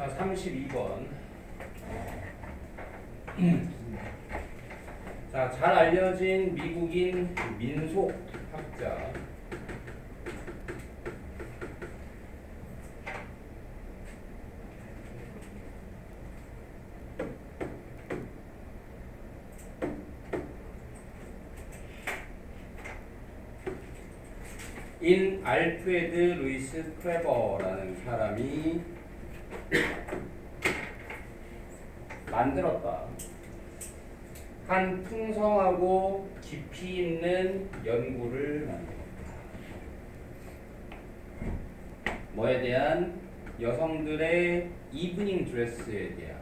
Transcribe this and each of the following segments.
자, 32번. 자, 잘 알려진 미국인 민속학자. 인 알프레드 루이스 크레버라는 사람이 만들었다. 한 풍성하고 깊이 있는 연구를 만들었다. 뭐에 대한? 여성들의 이브닝 드레스에 대한.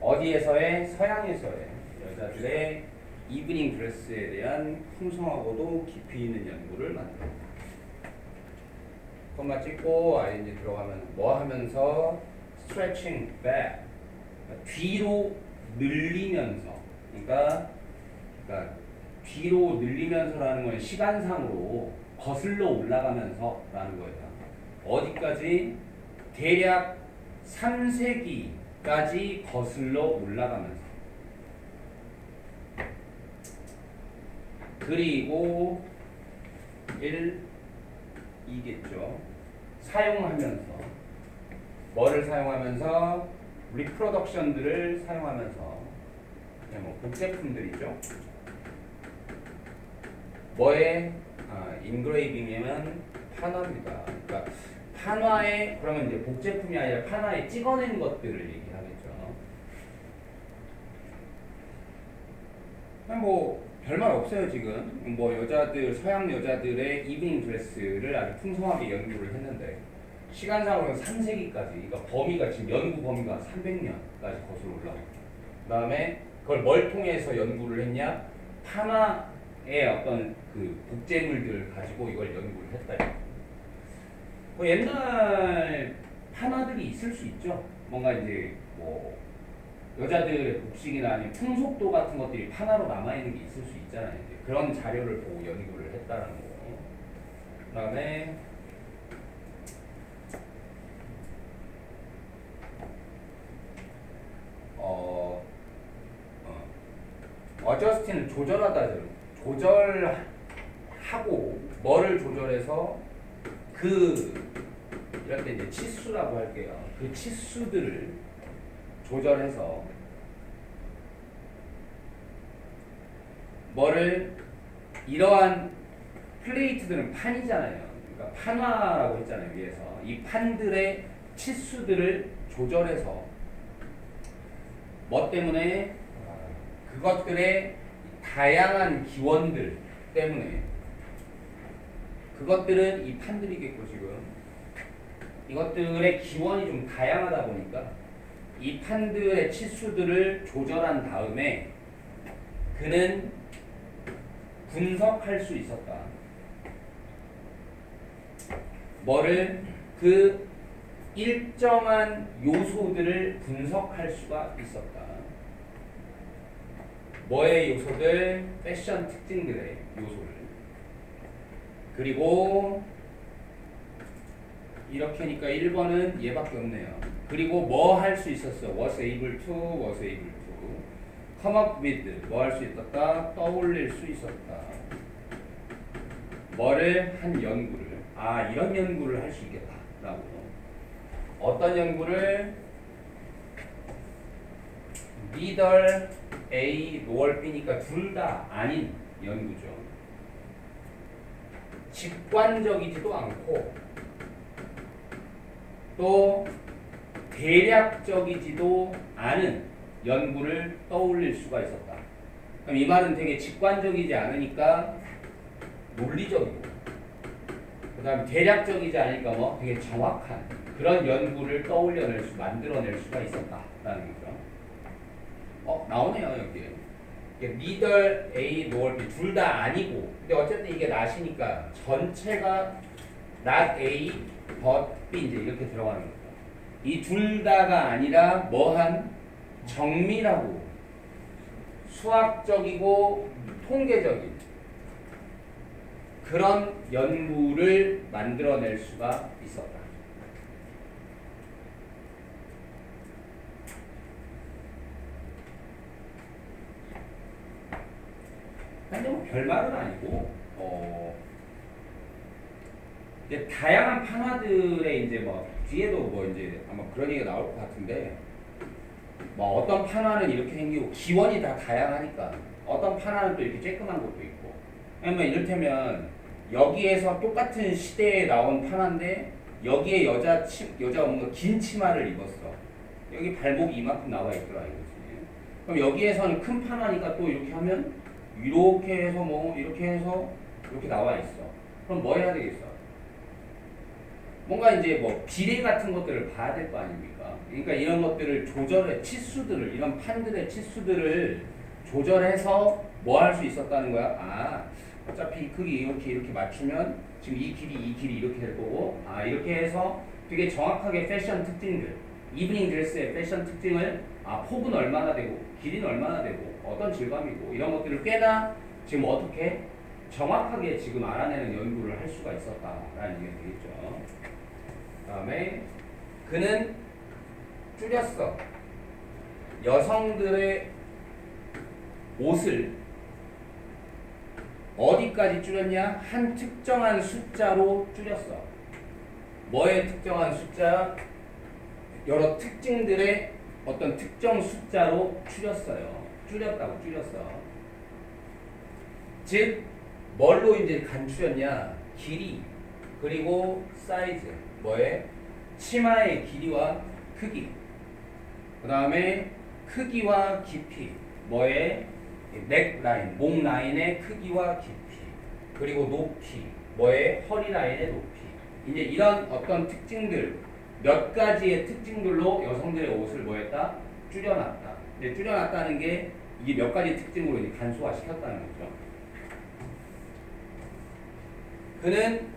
어디에서의? 서양에서의 여자들의 이브닝 드레스에 대한 풍성하고도 깊이 있는 연구를 만들었다. 콤마 찍고 ing 들어가면 뭐 하면서? stretching back, 뒤로 늘리면서. 그러니까 뒤로 늘리면서라는 건 시간상으로 거슬러 올라가면서라는 거예요. 어디까지? 대략 3세기까지 거슬러 올라가면서. 그리고 2겠죠. 사용하면서. 뭐를 사용하면서? 리프로덕션들을 사용하면서. 그냥 뭐 복제품들이죠. 뭐에? 인그레이빙이면 판화입니다. 그러니까 판화에, 그러면 이제 복제품이 아니라 판화에 찍어낸 것들을 얘기하겠죠. 뭐 별말 없어요. 지금 뭐 여자들, 서양 여자들의 이브닝 드레스를 아주 풍성하게 연구를 했는데 시간상으로는 3세기까지, 그러니까 범위가 지금 연구 범위가 300년까지 거슬러 올라가고, 그 다음에 그걸 뭘 통해서 연구를 했냐? 판화의 어떤 그 복제물들을 가지고 이걸 연구를 했다. 뭐 옛날 판화들이 있을 수 있죠. 뭔가 이제 뭐 여자들의 복식이나 아니면 풍속도 같은 것들이 판화로 남아있는 게 있을 수 있잖아요. 이제 그런 자료를 보고 연구를 했다는 거고. 그 다음에 어저스틴을 조절하다. 조절하고 뭐를 조절해서 이럴 때 이제 치수라고 할게요. 그 치수들을 조절해서 뭐를, 이러한 플레이트들은 판이잖아요. 그러니까 판화라고 했잖아요. 위에서 이 판들의 치수들을 조절해서 뭐 때문에? 그것들의 다양한 기원들 때문에. 그것들은 이 판들이겠고, 지금 이것들의 기원이 좀 다양하다 보니까 이 판들의 치수들을 조절한 다음에 그는 분석할 수 있었다. 뭐를? 그 일정한 요소들을 분석할 수가 있었다. 뭐의 요소들? 패션 특징들의 요소를. 그리고 이렇게니까 1번은 얘밖에 없네요. 그리고 뭐 할 수 있었어? was able to, was able to come up with, 뭐 할 수 있었다? 떠올릴 수 있었다. 뭐를? 한 연구를. 이런 연구를 할 수 있겠다 라고. 어떤 연구를? neither A nor B니까 둘 다 아닌 연구죠. 직관적이지도 않고 또 대략적이지도 않은 연구를 떠올릴 수가 있었다. 그럼 이 말은 되게 직관적이지 않으니까 논리적이고, 그 다음에 대략적이지 않으니까 뭐 되게 정확한 그런 연구를 만들어낼 수가 있었다라는 거죠. 나오네요 여기에. neither A nor B, 둘 다 아니고, 근데 어쨌든 이게 not이니까 전체가 not A but B 이제 이렇게 들어가는 거죠. 이 둘 다가 아니라 뭐한 정밀하고 수학적이고 통계적인 그런 연구를 만들어낼 수가 있었다. 근데 뭐 별말은 아니고 이제 다양한 판화들의 이제 뭐 뒤에도 뭐 이제 아마 그런 얘기가 나올 것 같은데 뭐 어떤 판화는 이렇게 생기고 기원이 다 다양하니까 어떤 판화는 또 이렇게 쬐끔한 것도 있고 그러면 이를테면 여기에서 똑같은 시대에 나온 판화인데 여기에 여자가 뭔가 긴 치마를 입었어. 여기 발목이 이만큼 나와 있더라 이거지. 그럼 여기에서는 큰 판화니까 또 이렇게 하면 이렇게 해서 뭐 이렇게 해서 이렇게 나와 있어. 그럼 뭐 해야 되겠어? 뭔가 이제 뭐 비례 같은 것들을 봐야 될 거 아닙니까? 그러니까 이런 것들을 조절해 치수들을 이런 판들의 치수들을 조절해서 뭐 할 수 있었다는 거야? 아 어차피 이 크기 이렇게 맞추면 지금 이 길이 이렇게 될 거고 아 이렇게 해서 되게 정확하게 패션 특징들 이브닝 드레스의 패션 특징을 아 폭은 얼마나 되고 길이는 얼마나 되고 어떤 질감이고 이런 것들을 꽤나 지금 어떻게 정확하게 지금 알아내는 연구를 할 수가 있었다라는 얘기가 되겠죠. 다음에 그는 줄였어. 여성들의 옷을 어디까지 줄였냐? 한 특정한 숫자로 줄였어. 뭐의 특정한 숫자? 여러 특징들의 어떤 특정 숫자로 줄였어요. 줄였다고 줄였어. 즉 뭘로 이제 간추렸냐? 길이 그리고 사이즈. 뭐의? 치마의 길이와 크기. 그 다음에 크기와 깊이. 뭐의? 넥라인, 목 라인의 크기와 깊이. 그리고 높이. 뭐의? 허리 라인의 높이. 이제 이런 어떤 특징들, 몇 가지의 특징들로 여성들의 옷을 뭐했다? 줄여놨다. 근데 줄여놨다는 게 이게 몇 가지 특징으로 이제 간소화시켰다는 거죠. 그는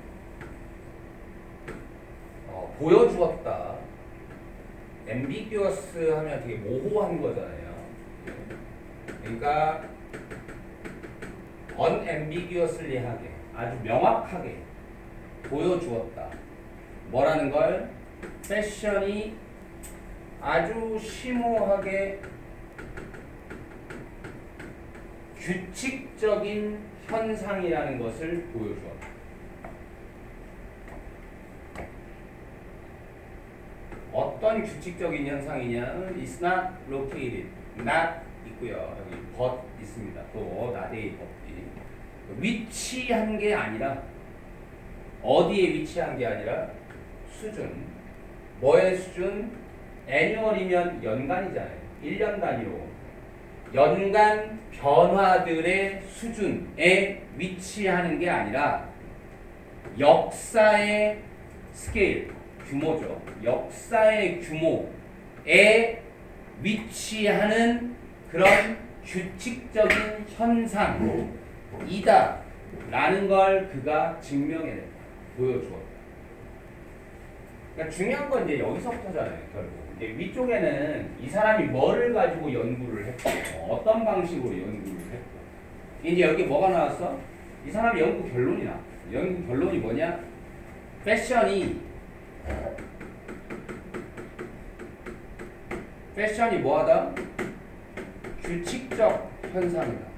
보여주었다. ambiguous 하면 되게 모호한 거잖아요. 그러니까 unambiguously하게 아주 명확하게 보여주었다. 뭐라는 걸? 패션이 아주 심오하게 규칙적인 현상이라는 것을 보여주었다. 어떤 규칙적인 현상이냐? It's not located. not 있고요. 여기 but 있습니다. 또 not의 법이 위치한 게 아니라 어디에 위치한 게 아니라 수준. 뭐의 수준? annual이면 연간이잖아요. 1년 단위로 연간 변화들의 수준에 위치하는 게 아니라 역사의 스케일, 규모죠. 역사의 규모에 위치하는 그런 규칙적인 현상이다 라는 걸 그가 증명해냈다. 보여주었다. 그러니까 중요한 건 이제 여기서부터잖아요. 결국 이제 위쪽에는 이 사람이 뭐를 가지고 연구를 했고 어떤 방식으로 연구를 했고 이제 여기 뭐가 나왔어? 이 사람의 연구 결론이 나왔어. 연구 결론이 뭐냐? 패션이 뭐하다? 규칙적 현상이다.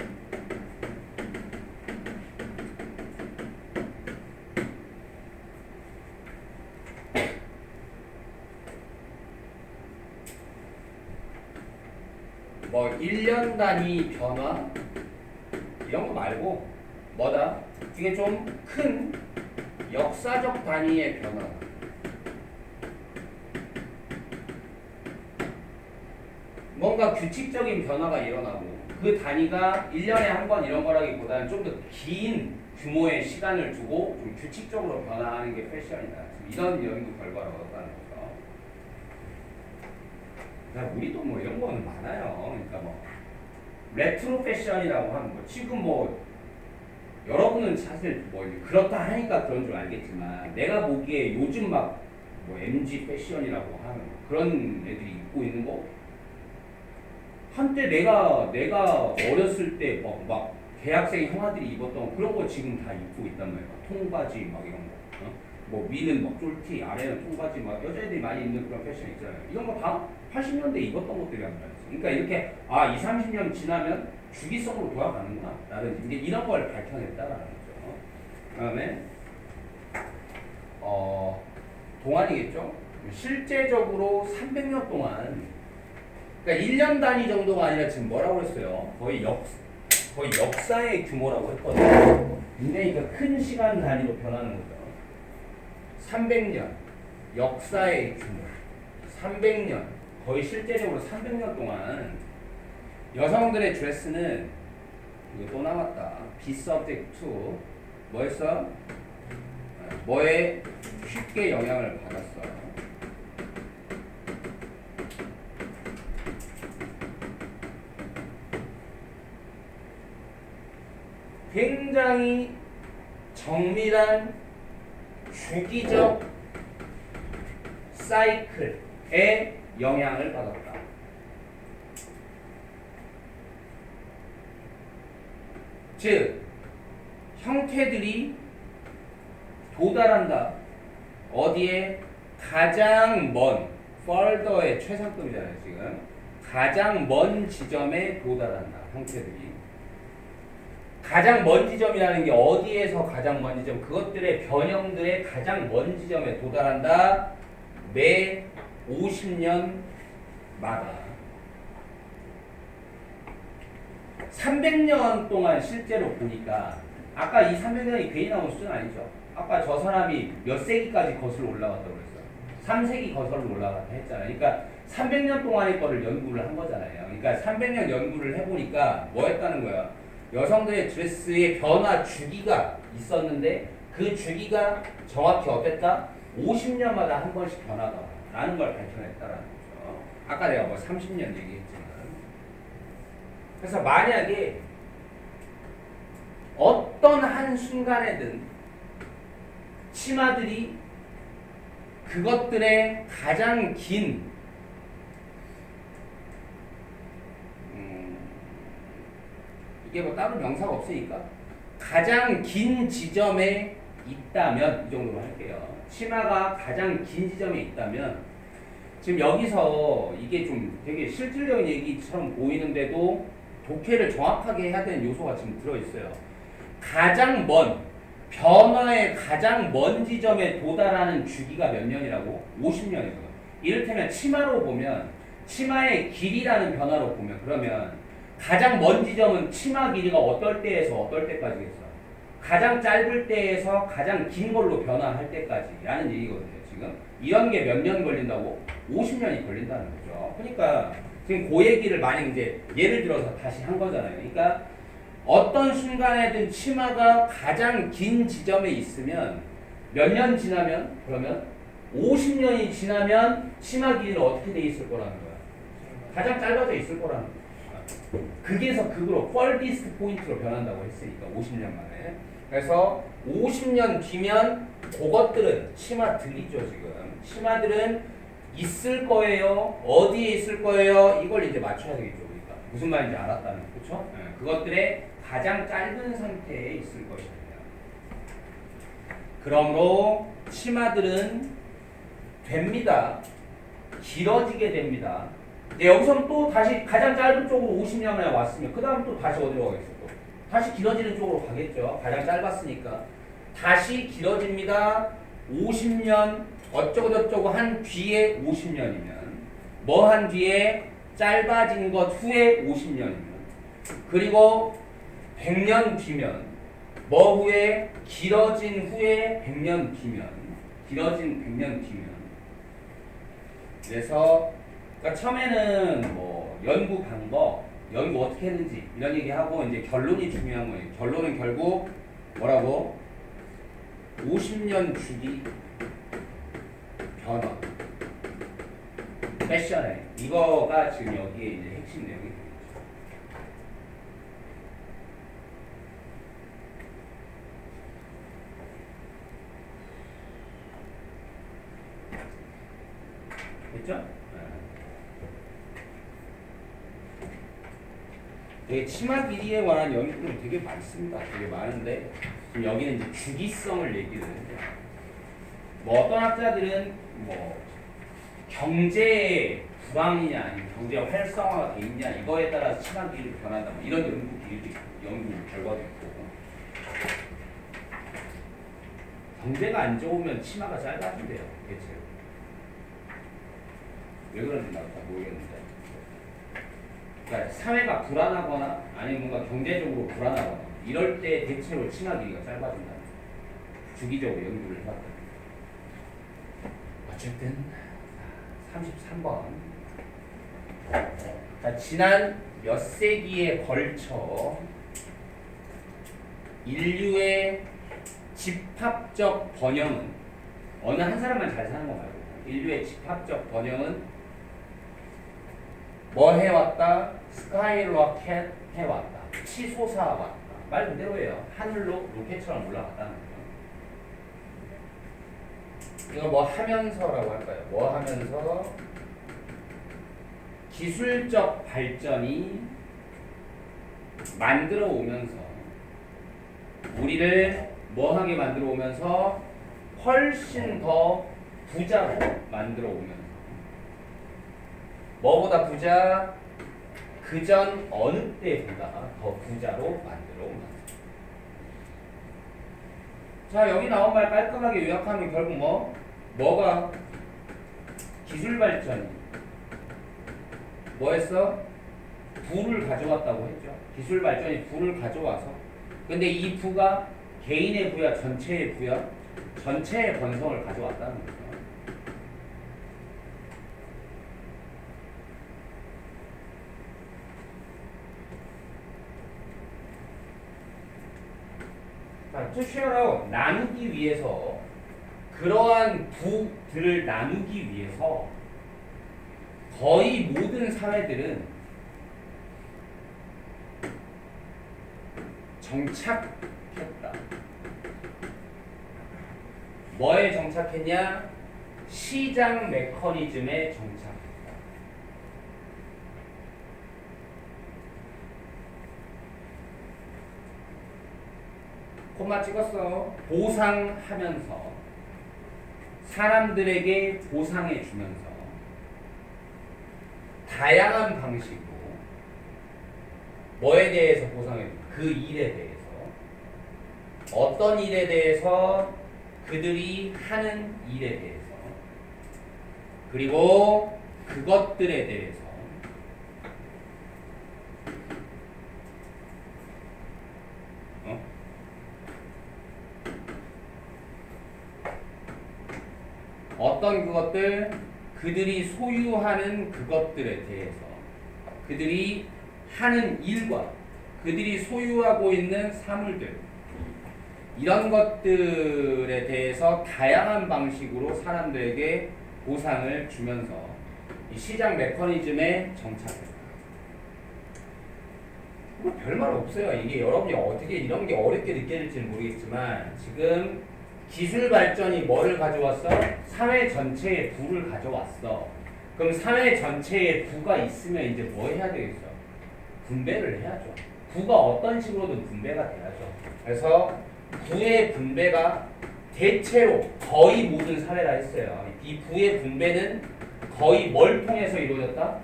뭐 1년 단위 변화 이런 거 말고 뭐다? 이게 좀 큰 역사적 단위의 변화. 뭔가 규칙적인 변화가 일어나고 그 단위가 1년에 한 번 이런 거라기보다는 좀 더 긴 규모의 시간을 두고 좀 규칙적으로 변화하는 게 패션이다. 이런 연구 결과를 얻었다는 거죠. 우리도 뭐 이런 거는 많아요. 그러니까 뭐 레트로 패션이라고 하는 거 지금 뭐 여러분은 사실 뭐 그렇다 하니까 그런 줄 알겠지만 내가 보기에 요즘 막 뭐 MG 패션이라고 하는 그런 애들이 입고 있는 거 한때 내가 어렸을 때 막 대학생 형아들이 입었던 그런 거 지금 다 입고 있단 말이야. 통바지 막 이런 거. 뭐 위는 막 쫄티, 아래는 통바지 막 여자애들이 많이 입는 그런 패션 있잖아요. 이런 거 다 80년대 입었던 것들이란 말이지. 그러니까 이렇게 2, 30년 지나면 주기성으로 돌아가는구나. 라든지 이제 이런 걸 밝혀냈다라는 거죠. 그다음에 동안이겠죠. 실제적으로 300년 동안 그러니까 1년 단위 정도가 아니라 지금 뭐라고 했어요? 거의 역사의 규모라고 했거든요. 굉장히 큰 시간 단위로 변하는 거죠. 300년 역사의 규모 300년 거의 실제적으로 300년 동안 여성들의 드레스는 이거 또 나왔다. be subject to 뭐였어? 뭐에 쉽게 영향을 받았어. 굉장히 정밀한 주기적 사이클에 영향을 받았다. 즉 형태들이 도달한다. 어디에? 가장 먼 further의 최상급이잖아요. 지금 가장 먼 지점에 도달한다. 형태들이 가장 먼 지점이라는 게 어디에서 가장 먼 지점? 그것들의 변형들의 가장 먼 지점에 도달한다. 매 50년마다 300년 동안 실제로 보니까 아까 이 300년이 괜히 나온 수준 아니죠. 아까 저 사람이 몇 세기까지 거슬러 올라갔다고 그랬어요. 3세기 거슬러 올라갔다 했잖아요. 그러니까 300년 동안의 거를 연구를 한 거잖아요. 그러니까 300년 연구를 해보니까 뭐 했다는 거야? 여성들의 드레스의 변화 주기가 있었는데 그 주기가 정확히 어땠다? 50년마다 한 번씩 변화가 라는 걸 밝혀냈다라는 거죠. 아까 내가 뭐 30년 얘기했지만 그래서 만약에 어떤 한 순간에든 치마들이 그것들의 가장 긴 이게 뭐 따로 명사가 없으니까 가장 긴 지점에 있다면 이 정도로 할게요. 치마가 가장 긴 지점에 있다면 지금 여기서 이게 좀 되게 실질적인 얘기처럼 보이는데도 독해를 정확하게 해야 되는 요소가 지금 들어있어요. 가장 먼 변화의 가장 먼 지점에 도달하는 주기가 몇 년이라고? 50년이고요. 이를테면 치마로 보면 치마의 길이라는 변화로 보면 그러면 가장 먼 지점은 치마 길이가 어떨 때에서 어떨 때까지겠어? 가장 짧을 때에서 가장 긴 걸로 변화할 때까지라는 얘기거든요. 지금 이런 게 몇 년 걸린다고? 50년이 걸린다는 거죠. 그러니까 지금 그 얘기를 만약 이제 예를 들어서 다시 한 거잖아요. 그러니까 어떤 순간에든 치마가 가장 긴 지점에 있으면 몇 년 지나면 그러면 50년이 지나면 치마 길이는 어떻게 돼 있을 거라는 거야? 가장 짧아져 있을 거라는 거야. 극에서 극으로 펄디스트 포인트로 변한다고 했으니까 50년 만에. 그래서 50년 뒤면 그것들은 치마들이죠. 지금 치마들은 있을 거예요. 어디에 있을 거예요? 이걸 이제 맞춰야 되겠죠. 그러니까 무슨 말인지 알았다는 거, 그렇죠? 네. 그것들의 가장 짧은 상태에 있을 것입니다. 그러므로 치마들은 됩니다. 길어지게 됩니다. 네, 여기서는 또 다시 가장 짧은 쪽으로 50년 만에 왔으면 그 다음 또 다시 어디로 가겠어? 또 다시 길어지는 쪽으로 가겠죠. 가장 짧았으니까 다시 길어집니다. 50년 어쩌고저쩌고 한 뒤에 50년이면 뭐 한 뒤에 짧아진 것 후에 50년이면 그리고 100년 뒤면 뭐 후에 길어진 후에 100년 뒤면 길어진 100년 뒤면 그래서 그러니까 처음에는 뭐 연구 방법, 연구 어떻게 했는지 이런 얘기하고 이제 결론이 중요한 거예요. 결론은 결국 뭐라고? 50년 주기 변화 패션에 이거가 지금 여기에 이제 핵심 내용이 되겠죠? 되게 치마 길이에 관한 연구는 되게 많습니다. 되게 많은데 지금 여기는 이제 주기성을 얘기를 해요. 뭐 어떤 학자들은 뭐 경제 불황이냐 아니면 경제 활성화가 돼 있냐 이거에 따라 치마 길이가 변한다 뭐 이런 연구 결과도 있고 경제가 안 좋으면 치마가 짧아진대요 대체로. 왜 그런지 나도 잘 모르겠는데. 그러니까 사회가 불안하거나 아니면 뭔가 경제적으로 불안하거나 이럴 때 대체로 치마 길이가 짧아진다. 주기적으로 연구를 해봤다. 어쨌든 33번. 자, 지난 몇 세기에 걸쳐 인류의 집합적 번영은 어느 한 사람만 잘 사는 거 말고 인류의 집합적 번영은 뭐 해왔다? 스카이로켓 해왔다. 치솟아 왔다. 말 그대로예요. 하늘로 로켓처럼 올라갔다는 거죠. 이거 뭐 하면서라고 할까요? 뭐 하면서 기술적 발전이 만들어 오면서 우리를 뭐 하게 만들어 오면서 훨씬 더 부자로 만들어 오면서 뭐보다 부자? 그전 어느 때보다 더 부자로 만들어 오면서. 자, 여기 나온 말 깔끔하게 요약하면 결국 뭐가 기술 발전이 뭐 했어? 부를 가져왔다고 했죠. 기술 발전이 부를 가져와서. 근데 이 부가 개인의 부야, 전체의 부야? 전체의 번성을 가져왔다는 거죠. 자, 투쉐어로 나누기 위해서 그러한 부들을 나누기 위해서 거의 모든 사회들은 정착했다. 뭐에 정착했냐? 시장 메커니즘에 정착했다. 콤마 찍었어. 보상하면서 사람들에게 보상해 주면서 다양한 방식으로 뭐에 대해서 보상해 줘? 그 일에 대해서 어떤 일에 대해서 그들이 하는 일에 대해서 그리고 그것들에 대해서 어떤 그것들 그들이 소유하는 그것들에 대해서 그들이 하는 일과 그들이 소유하고 있는 사물들 이런 것들에 대해서 다양한 방식으로 사람들에게 보상을 주면서 이 시장 메커니즘에 정착했다. 뭐 별말 없어요. 이게 여러분이 어떻게 이런 게 어렵게 느껴질지는 모르겠지만 지금 기술 발전이 뭐를 가져왔어? 사회 전체의 부를 가져왔어. 그럼 사회 전체에 부가 있으면 이제 뭐 해야 되겠어? 분배를 해야죠. 부가 어떤 식으로든 분배가 돼야죠. 그래서 부의 분배가 대체로 거의 모든 사회라 했어요. 이 부의 분배는 거의 뭘 통해서 이루어졌다?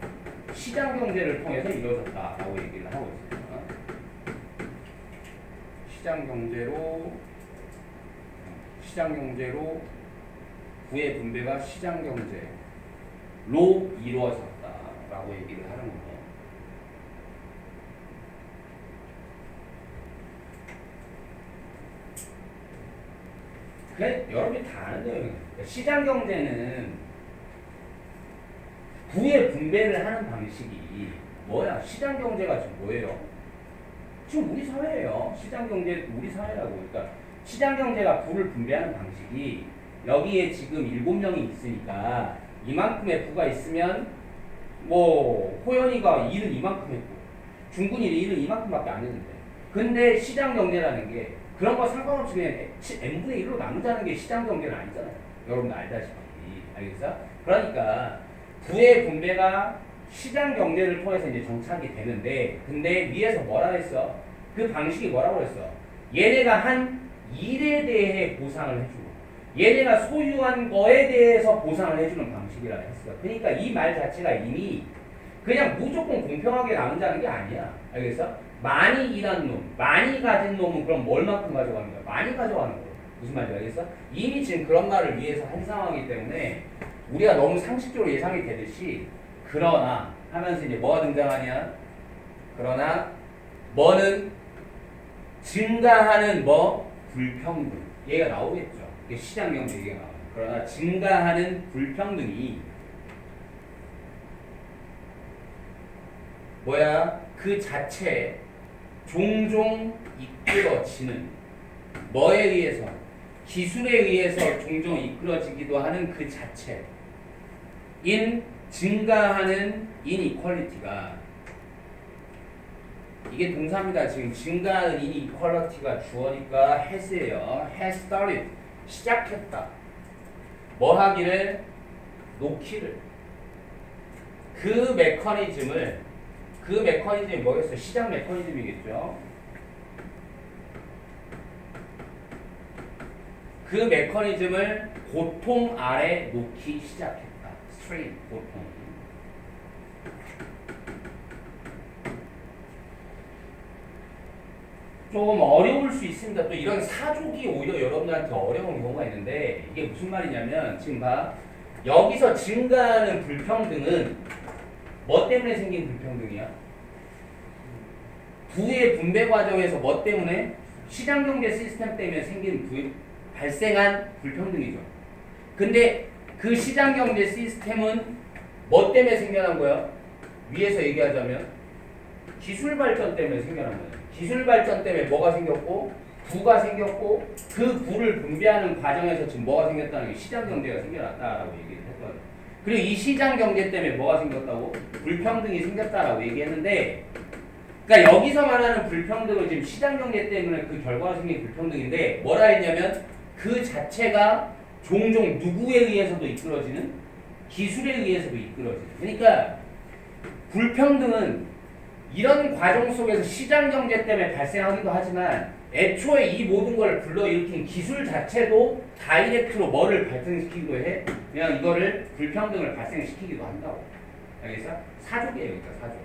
시장 경제를 통해서 이루어졌다라고 얘기를 하고 있습니다. 시장 경제로 부의 분배가 시장 경제로 이루어졌다라고 얘기를 하는 거예요. 그래, 여러분이 다 아는 내용이에요. 시장 경제는 부의 분배를 하는 방식이 뭐야? 시장 경제가 지금 뭐예요? 지금 우리 사회예요. 시장 경제 우리 사회라고. 그러니까 시장 경제가 부를 분배하는 방식이 여기에 지금 7명이 있으니까 이만큼의 부가 있으면 뭐 호연이가 일은 이만큼 했고 중근이 일은 이만큼밖에 안 했는데 근데 시장 경제라는 게 그런 거 상관없이 그냥 n분의 1로 나누자는 게 시장 경제는 아니잖아요. 여러분 알다시피. 알겠어? 그러니까 부의 분배가 시장 경제를 통해서 이제 정착이 되는데, 근데 위에서 뭐라 했어? 그 방식이 뭐라고 했어? 얘네가 한 일에 대해 보상을 해주고, 얘네가 소유한 거에 대해서 보상을 해주는 방식이라 했어. 그러니까 이 말 자체가 이미 그냥 무조건 공평하게 나눈다는 게 아니야. 알겠어? 많이 일한 놈, 많이 가진 놈은 그럼 뭘만큼 가져가는 거야? 많이 가져가는 거야. 무슨 말인지 알겠어? 이미 지금 그런 말을 위해서 한 상황이기 때문에 우리가 너무 상식적으로 예상이 되듯이 그러나 하면서 이제 뭐가 등장하냐? 그러나 뭐는 증가하는 뭐 불평등 얘가 나오겠죠. 이게 시장 경제 얘기가 나와요. 그러나 증가하는 불평등이 뭐야? 그 자체에 종종 이끌어지는 뭐에 의해서? 기술에 의해서 종종 이끌어지기도 하는 그 자체인 증가하는 이니퀄리티가 이게 동사입니다. 지금 증가하는 이니퀄리티가 주어니까 has예요. has started 시작했다. 뭐 하기를? 놓기를. 그 메커니즘이 뭐겠어요? 시장 메커니즘이겠죠. 그 메커니즘을 고통 아래 놓기 시작했다. strain, 고통. 좀 어려울 수 있습니다. 또 이런 사족이 오히려 여러분들한테 어려운 경우가 있는데 이게 무슨 말이냐면 지금 봐. 여기서 증가하는 불평등은 뭐 때문에 생긴 불평등이야? 부의 분배 과정에서 뭐 때문에? 시장경제 시스템 때문에 발생한 불평등이죠. 근데 그 시장경제 시스템은 뭐 때문에 생겨난 거야? 위에서 얘기하자면 기술 발전 때문에 생겨난 거예요. 기술 발전 때문에 뭐가 생겼고 부가 생겼고 그 부를 분배하는 과정에서 지금 뭐가 생겼다는 게 시장경제가 생겨났다라고 얘기를 했거든요. 그리고 이 시장경제 때문에 뭐가 생겼다고? 불평등이 생겼다라고 얘기했는데 그러니까 여기서 말하는 불평등은 지금 시장경제 때문에 그 결과가 생긴 불평등인데 뭐라 했냐면 그 자체가 종종 누구에 의해서도 이끌어지는 기술에 의해서도 이끌어지는 그러니까 불평등은 이런 과정 속에서 시장경제 때문에 발생하기도 하지만 애초에 이 모든 걸 불러일으킨 기술 자체도 다이렉트로 뭐를 발생시키기도 해? 그냥 이거를 불평등을 발생시키기도 한다고. 알겠어? 사족이에요. 그러니까 사족.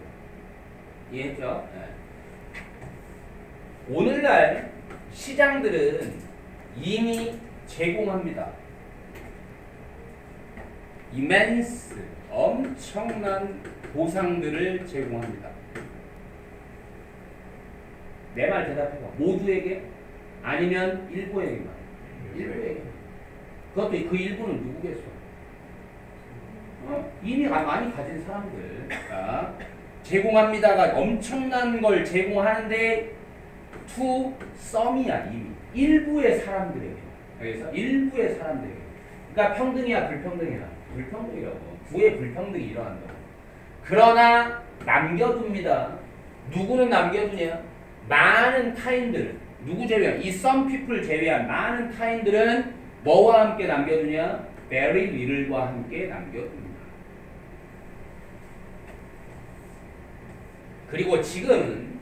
이해했죠? 네. 오늘날 시장들은 이미 제공합니다. immense, 엄청난 보상들을 제공합니다. 내 말 대답해봐. 모두에게? 아니면 일부에게만? 일부에게. 그것도 그 일부는 누구겠어? 이미 많이 가진 사람들. 제공합니다가 엄청난 걸 제공하는데 to some이야 이미. 일부의 사람들에게. 그래서 일부의 사람들에게. 그러니까 평등이야 불평등이야? 불평등이라고. 부의 불평등이 일어난다고. 그러나 남겨둡니다. 누구는 남겨두냐? 많은 타인들, 누구 제외한? 이 some people 제외한 많은 타인들은 뭐와 함께 남겨두냐? very little과 함께 남겨둡니다. 그리고 지금은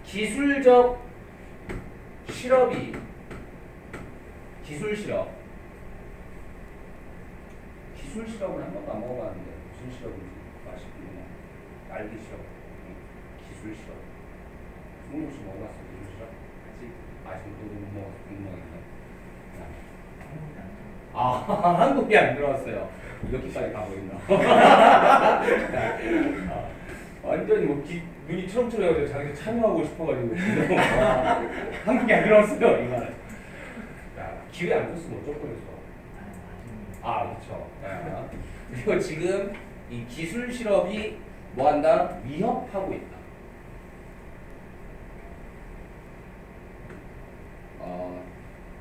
기술적 실업이 기술 실업은 한 번도 안 먹어봤는데 무슨 실업인지 맛있군요. 날개 실업, 기술 실업. 홍콩 혹시 먹어봤어? 기술 실업? 아직 아직도 못 먹어서 궁금하겠네. 한국이 안 들어왔어요. 이렇게까지 가고 있나? 완전히 뭐 눈이 초롱초롱해가지고 자기도 참여하고 싶어가지고 한국이 안 들어왔어요 이 말은. 기회 안 줬으면 어쩔 뻔했어. 그렇죠. 그리고 지금 이 기술 실업이 뭐한다? 위협하고 있다.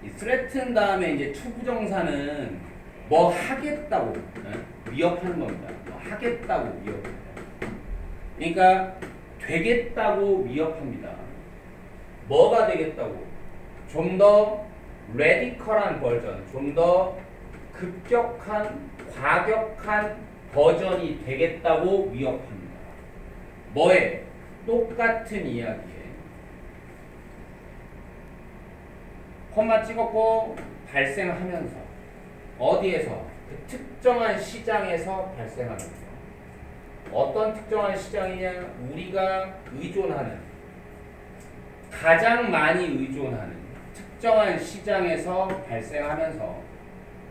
이 threaten 다음에 이제 투부정사는 뭐 하겠다고 위협하는 겁니다. 뭐 하겠다고 위협합니다. 그러니까 되겠다고 위협합니다. 뭐가 되겠다고? 좀 더 레디컬한 버전, 좀 더 급격한, 과격한 버전이 되겠다고 위협합니다. 뭐에? 똑같은 이야기에. 콤마 찍었고 발생하면서 어디에서? 그 특정한 시장에서 발생하면서. 어떤 특정한 시장이냐? 우리가 의존하는, 가장 많이 의존하는 특정한 시장에서 발생하면서.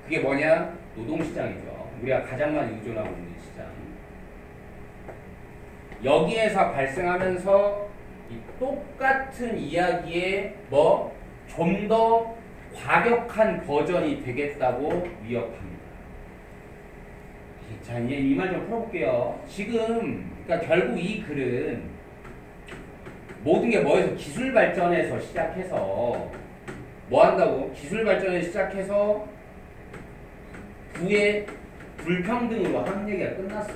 그게 뭐냐? 노동시장이죠. 우리가 가장 많이 의존하고 있는 시장. 여기에서 발생하면서 이 똑같은 이야기에 뭐 좀 더 과격한 버전이 되겠다고 위협합니다. 자, 이제 이 말 좀 풀어볼게요. 지금 그러니까 결국 이 글은 모든 게 뭐에서? 기술 발전에서 시작해서 뭐 한다고? 기술 발전에서 시작해서 부의 불평등으로 하는 얘기가 끝났어.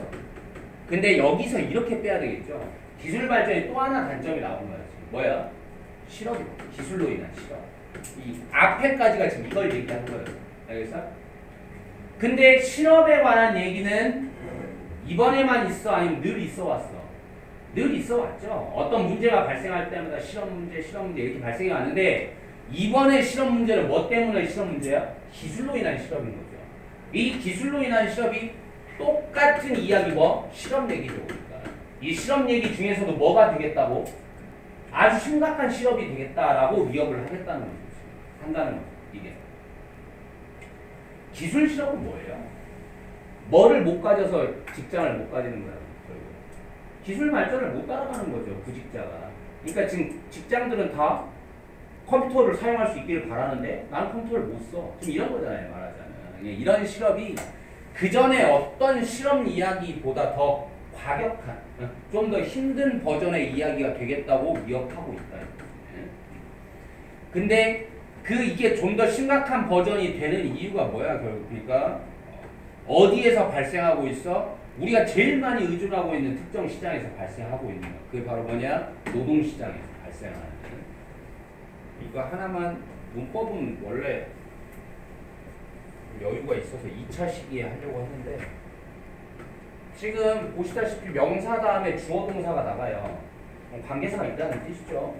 근데 여기서 이렇게 빼야 되겠죠. 기술 발전이 또 하나 단점이 나온 거야. 지금. 뭐야? 실업이고 기술로 인한 실업. 이 앞에까지가 지금 이걸 얘기하는 거예요. 알겠어? 근데 실업에 관한 얘기는 이번에만 있어? 아니면 늘 있어 왔어? 늘 있어 왔죠. 어떤 문제가 발생할 때마다 실업 문제 이렇게 발생이 왔는데 이번에 실업 문제는 뭐 때문에 실업 문제야? 기술로 인한 실업인 거죠. 이 기술로 인한 실업이 똑같은 이야기 뭐? 실업 얘기죠. 그러니까. 이 실업 얘기 중에서도 뭐가 되겠다고? 아주 심각한 실업이 되겠다라고 위협을 하겠다는 거죠. 한다는 거죠. 이게. 기술 실업은 뭐예요? 뭐를 못 가져서 직장을 못 가지는 거야. 기술 발전을 못 따라가는 거죠. 구직자가. 그러니까 지금 직장들은 다 컴퓨터를 사용할 수 있기를 바라는데 나는 컴퓨터를 못 써. 지금 이런 거잖아요. 말하자면. 이런 실업이 그 전에 어떤 실업 이야기보다 더 과격한, 좀 더 힘든 버전의 이야기가 되겠다고 위협하고 있다. 근데 이게 좀 더 심각한 버전이 되는 이유가 뭐야? 결국 그러니까 어디에서 발생하고 있어? 우리가 제일 많이 의존하고 있는 특정 시장에서 발생하고 있는 거. 그게 바로 뭐냐? 노동시장에서 발생하는. 이거 하나만 문법은 원래 여유가 있어서 2차 시기에 하려고 했는데 지금 보시다시피 명사 다음에 주어 동사가 나가요. 관계사가 있다는 뜻이죠.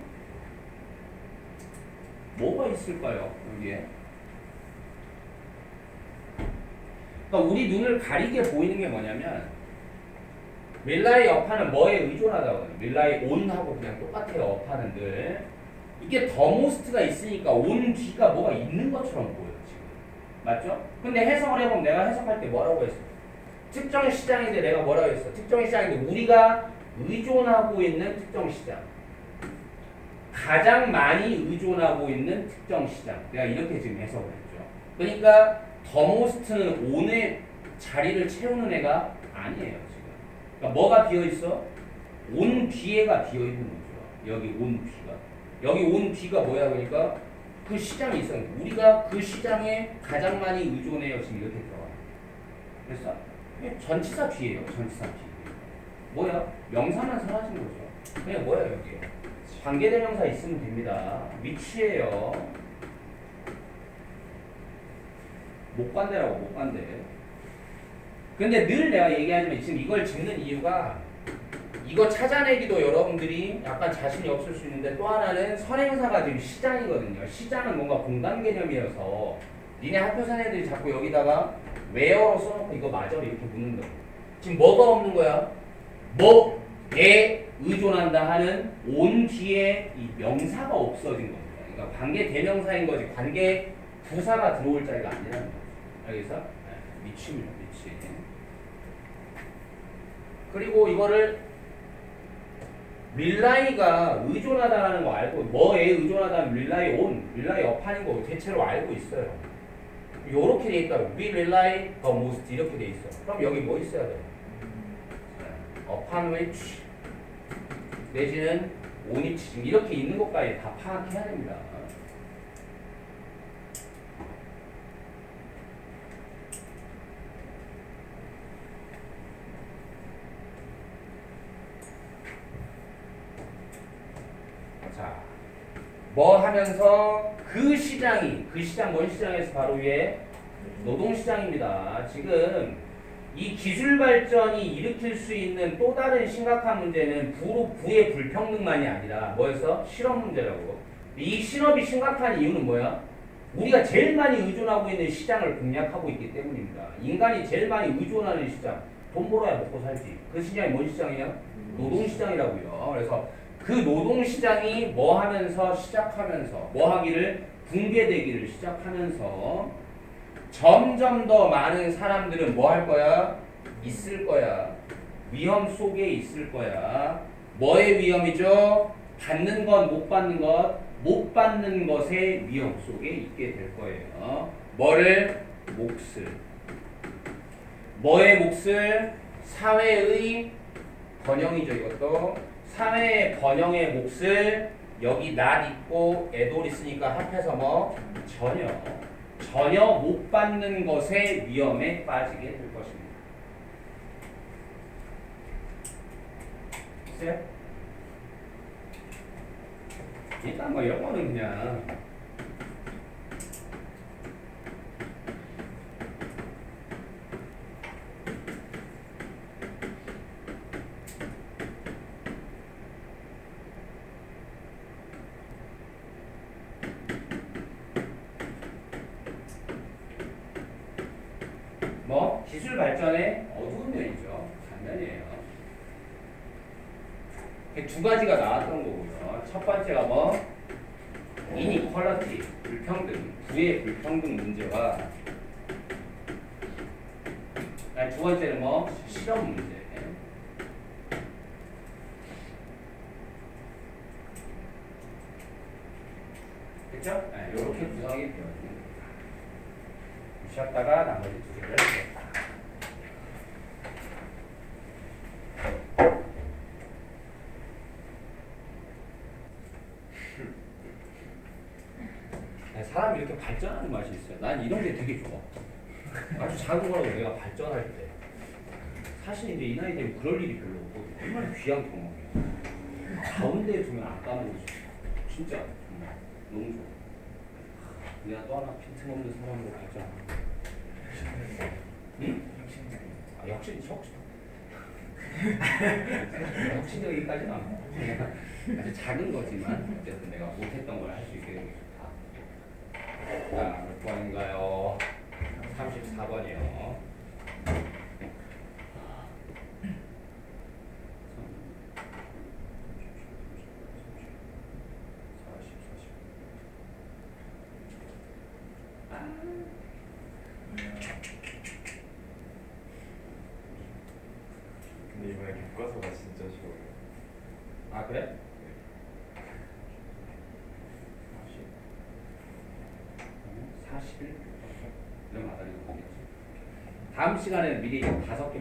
뭐가 있을까요? 여기에. 그러니까 우리 눈을 가리게 보이는 게 뭐냐면 릴라이 어파는 뭐에 의존하다고. 릴라이 온하고 그냥 똑같아요. 어파는 늘. 이게 더 모스트가 있으니까 온 뒤가 뭐가 있는 것처럼 보여요. 지금. 맞죠? 근데 해석을 해보면 내가 해석할 때 뭐라고 했어? 특정 시장인데 내가 뭐라고 했어? 특정 시장인데 우리가 의존하고 있는 특정 시장. 가장 많이 의존하고 있는 특정 시장. 내가 이렇게 지금 해석을 했죠. 그러니까 더 모스트는 온의 자리를 채우는 애가 아니에요. 지금. 그러니까 뭐가 비어있어? 온 뒤에가 비어있는 거죠. 여기 온 뒤가. 여기 온 뒤가 뭐야? 그러니까 그 시장이 있어. 우리가 그 시장에 가장 많이 의존해요. 지금 이렇게 들어가. 그래서 전치사 뒤에요. 전치사 뒤. 뭐야? 명사만 사라진 거죠. 그냥 뭐야 여기? 관계대명사 있으면 됩니다. 위치예요. 목관대라고 목관대. 근데 늘 내가 얘기하지만 지금 이걸 짓는 이유가 이거 찾아내기도 여러분들이 약간 자신이 없을 수 있는데 또 하나는 선행사가 지금 시장이거든요. 시장은 뭔가 공간 개념이어서 니네 학교생 애들이 자꾸 여기다가 where로 써놓고 이거 맞아? 이렇게 묻는 거예요. 지금 뭐가 없는 거야? 뭐에 의존한다 하는 온 뒤에 이 명사가 없어진 겁니다. 그러니까 관계 대명사인 거지 관계 부사가 들어올 자리가 아니라는 거죠. 알겠어? 미치입니다. 미치. 그리고 이거를 릴라이가 의존하다라는 거 알고 뭐에 의존하다는 릴라이 온, 릴라이 업하는 거 대체로 알고 있어요. 요렇게 돼 있다. We rely the most 이렇게 돼 있어. 그럼 여기 뭐 있어야 돼? upon which 내지는 on which 지금 이렇게 있는 것까지 다 파악해야 됩니다. 자, 뭐 하면서 그 시장이 그 시장 뭔 시장에서 바로 위에 노동시장입니다. 지금 이 기술 발전이 일으킬 수 있는 또 다른 심각한 문제는 부의 불평등만이 아니라 뭐였어? 실업 문제라고. 이 실업이 심각한 이유는 뭐야? 우리가 제일 많이 의존하고 있는 시장을 공략하고 있기 때문입니다. 인간이 제일 많이 의존하는 시장, 돈 벌어야 먹고 살지. 그 시장이 뭔 시장이야? 노동시장이라고요. 그래서 그 노동시장이 뭐 하면서 시작하면서 뭐 하기를 붕괴되기를 시작하면서 점점 더 많은 사람들은 뭐 할 거야? 있을 거야. 위험 속에 있을 거야. 뭐의 위험이죠? 받는 것, 못 받는 것, 못 받는 것의 위험 속에 있게 될 거예요. 뭐를? 몫을. 뭐의 몫을? 사회의 번영이죠, 이것도. 사회의 번영의 몫을 여기 낫 있고 애돌 있으니까 합해서 뭐? 전혀 못 받는 것의 위험에 빠지게 될 것입니다. 있어요? 일단 뭐 영어는 그냥 뭐 기술 발전의 어두운 면이죠. 단면이에요. 두 가지가 나왔던 거고요. 첫 번째가 뭐 이니퀄러티, 불평등, 부의 불평등 문제와 두 번째는 뭐 실업 문제. 그렇죠? 이렇게 구성이 되어 있는 겁니다. 쉬었다가 나머지 두 개를 했다. 사람이 이렇게 발전하는 맛이 있어요. 난 이런 게 되게 좋아. 아주 작은 거라도 내가 발전할 때. 사실 이제 이 나이 되면 그럴 일이 별로 없고 얼마나 귀한 경험이야. 가운데에 두면 안 까먹을 수 있어. 진짜 정말 너무 좋아. 내가 또 하나 빈틈없는 사람으로 발전하는. 응? 혁신적이기까지는 않고 아주 작은 거지만 어쨌든 내가 못했던 걸 할 수 있게 되는 게 좋다. 자, 몇 번인가요? 34번이요. 근데 이번에 교과서가 진짜 쉬워요. 아 그래? 40일? 이런 마다리가 보겠지. 다음 시간에는 미리 5개입니다. 5개.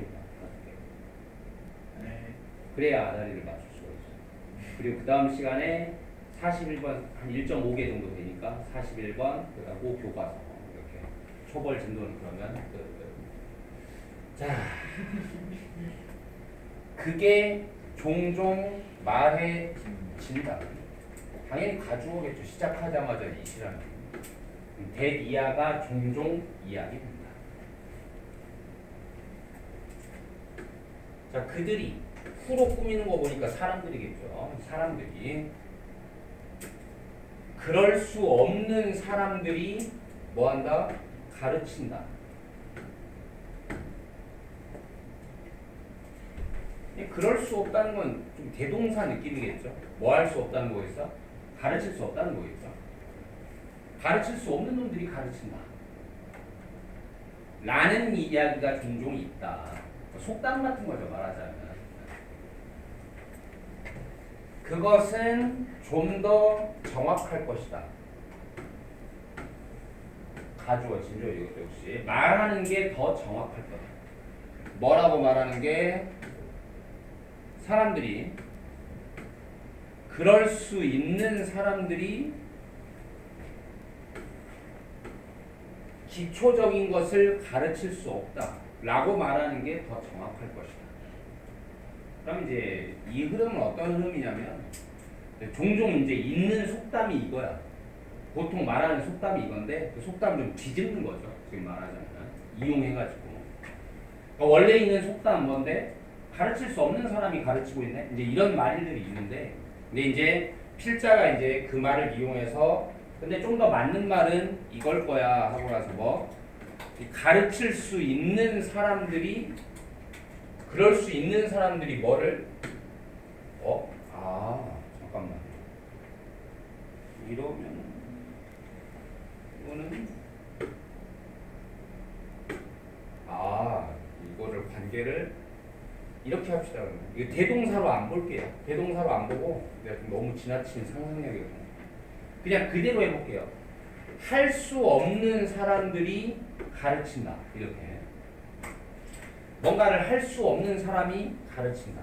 네. 그래야 아다리를 맞출 수가 있어. 그리고 그 다음 시간에 41번 한 1.5개 정도 되니까 41번 그리고 교과서 이렇게 초벌 진도는 그러면 자 그게 종종 말해진다. 당연히 가주어겠죠. 시작하자마자 이시라는 대이하가 종종 이야기됩니다. 자 그들이 후로 꾸미는 거 보니까 사람들이겠죠. 사람들이 그럴 수 없는 사람들이 뭐한다? 가르친다. 그럴 수 없다는 건 좀 대동사 느낌이겠죠. 뭐 할 수 없다는 거겠어? 가르칠 수 없다는 거겠죠. 가르칠 수 없는 놈들이 가르친다. 라는 이야기가 종종 있다. 속담 같은 거죠, 말하자면. 그것은 좀 더 정확할 것이다. 가주어진죠, 이것도 역시. 말하는 게 더 정확할 거다. 뭐라고 말하는 게? 사람들이 그럴 수 있는 사람들이 기초적인 것을 가르칠 수 없다 라고 말하는 게 더 정확할 것이다. 그럼 이제 이 흐름은 어떤 흐름이냐면 종종 이제 있는 속담이 이거야. 보통 말하는 속담이 이건데 그 속담을 좀 뒤집는 거죠. 지금 말하자면 이용해가지고 그러니까 원래 있는 속담 뭔데? 가르칠 수 없는 사람이 가르치고 있네. 이제 이런 말들이 있는데, 근데 이제 필자가 이제 그 말을 이용해서 근데 좀 더 맞는 말은 이걸 거야 하고 나서 뭐 이 가르칠 수 있는 사람들이 그럴 수 있는 사람들이 뭐를 잠깐만 이러면 이거는 이거를 관계를 이렇게 합시다. 그러면 이거 대동사로 안 볼게요. 대동사로 안 보고 내가 좀 너무 지나친 상상력이거든요. 그냥 그대로 해볼게요. 할 수 없는 사람들이 가르친다. 이렇게 뭔가를 할 수 없는 사람이 가르친다.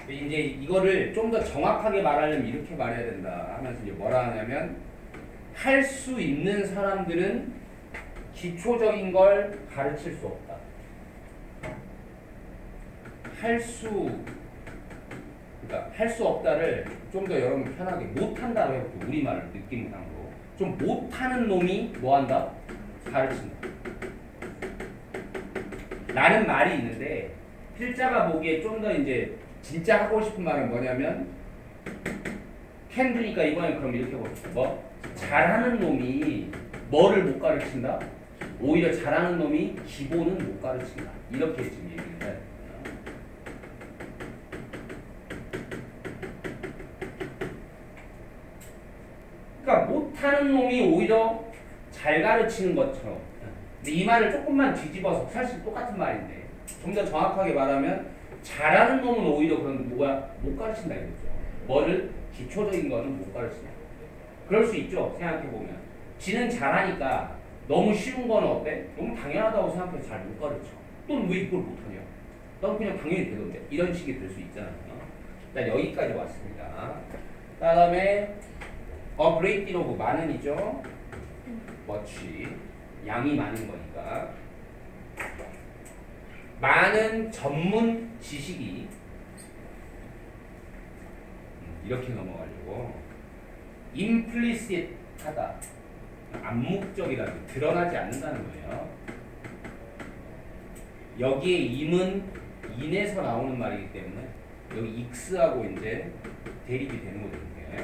이제 이거를 좀 더 정확하게 말하려면 이렇게 말해야 된다 하면서 이제 뭐라 하냐면 할 수 있는 사람들은 기초적인 걸 가르칠 수 없다. 할 수 없다를 좀 더 여러분 편하게 못한다고 해볼게요. 우리말을 느낌상으로 좀 못하는 놈이 뭐한다? 가르친다. 라는 말이 있는데 필자가 보기에 좀 더 이제 진짜 하고 싶은 말은 뭐냐면 캔드니까 이번엔 그럼 이렇게 해봅시다. 잘하는 놈이 뭐를 못 가르친다? 오히려 잘하는 놈이 기본은 못 가르친다. 이렇게 지금 얘기를 해요. 그러니까 못하는 놈이 오히려 잘 가르치는 것처럼. 근데 이 말을 조금만 뒤집어서 사실 똑같은 말인데 좀 더 정확하게 말하면 잘하는 놈은 오히려 그런 못 가르친다 이거죠. 뭐를 기초적인 거는 못 가르친다. 그럴 수 있죠. 생각해보면 지는 잘하니까 너무 쉬운 거는 어때? 너무 당연하다고 생각해서 잘 못 가르쳐. 넌 왜 이걸 못하냐? 넌 그냥 당연히 되던데. 이런 식이 될 수 있잖아요. 일단 여기까지 왔습니다. 그 다음에 a great deal of 많은이죠. much 양이 많은 거니까 많은 전문 지식이 이렇게 넘어가려고 implicit하다 암묵적이라는 드러나지 않는다는 거예요. 여기에 임은 인에서 나오는 말이기 때문에 여기 x하고 이제 대립이 되는 거죠. 이게.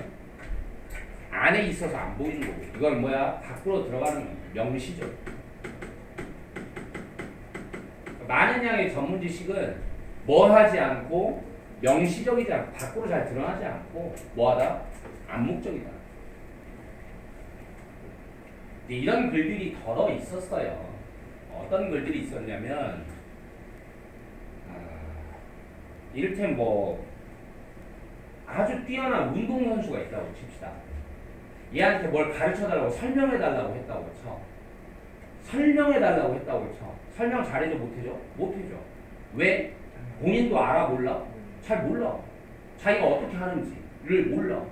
안에 있어서 안 보이는 거고 이건 뭐야? 밖으로 들어가는 명시죠. 많은 양의 전문 지식은 뭐 하지 않고 명시적이지 않고 밖으로 잘 드러나지 않고 뭐하다? 암묵적이다. 이런 글들이 더러 있었어요. 어떤 글들이 있었냐면 이를테면 뭐 아주 뛰어난 운동선수가 있다고 칩시다. 얘한테 뭘 가르쳐달라고 설명해달라고 했다고 쳐. 설명해달라고 했다고 쳐. 설명 잘해줘 못해줘? 못해줘. 왜? 본인도 알아 몰라? 잘 몰라. 자기가 어떻게 하는지를 몰라.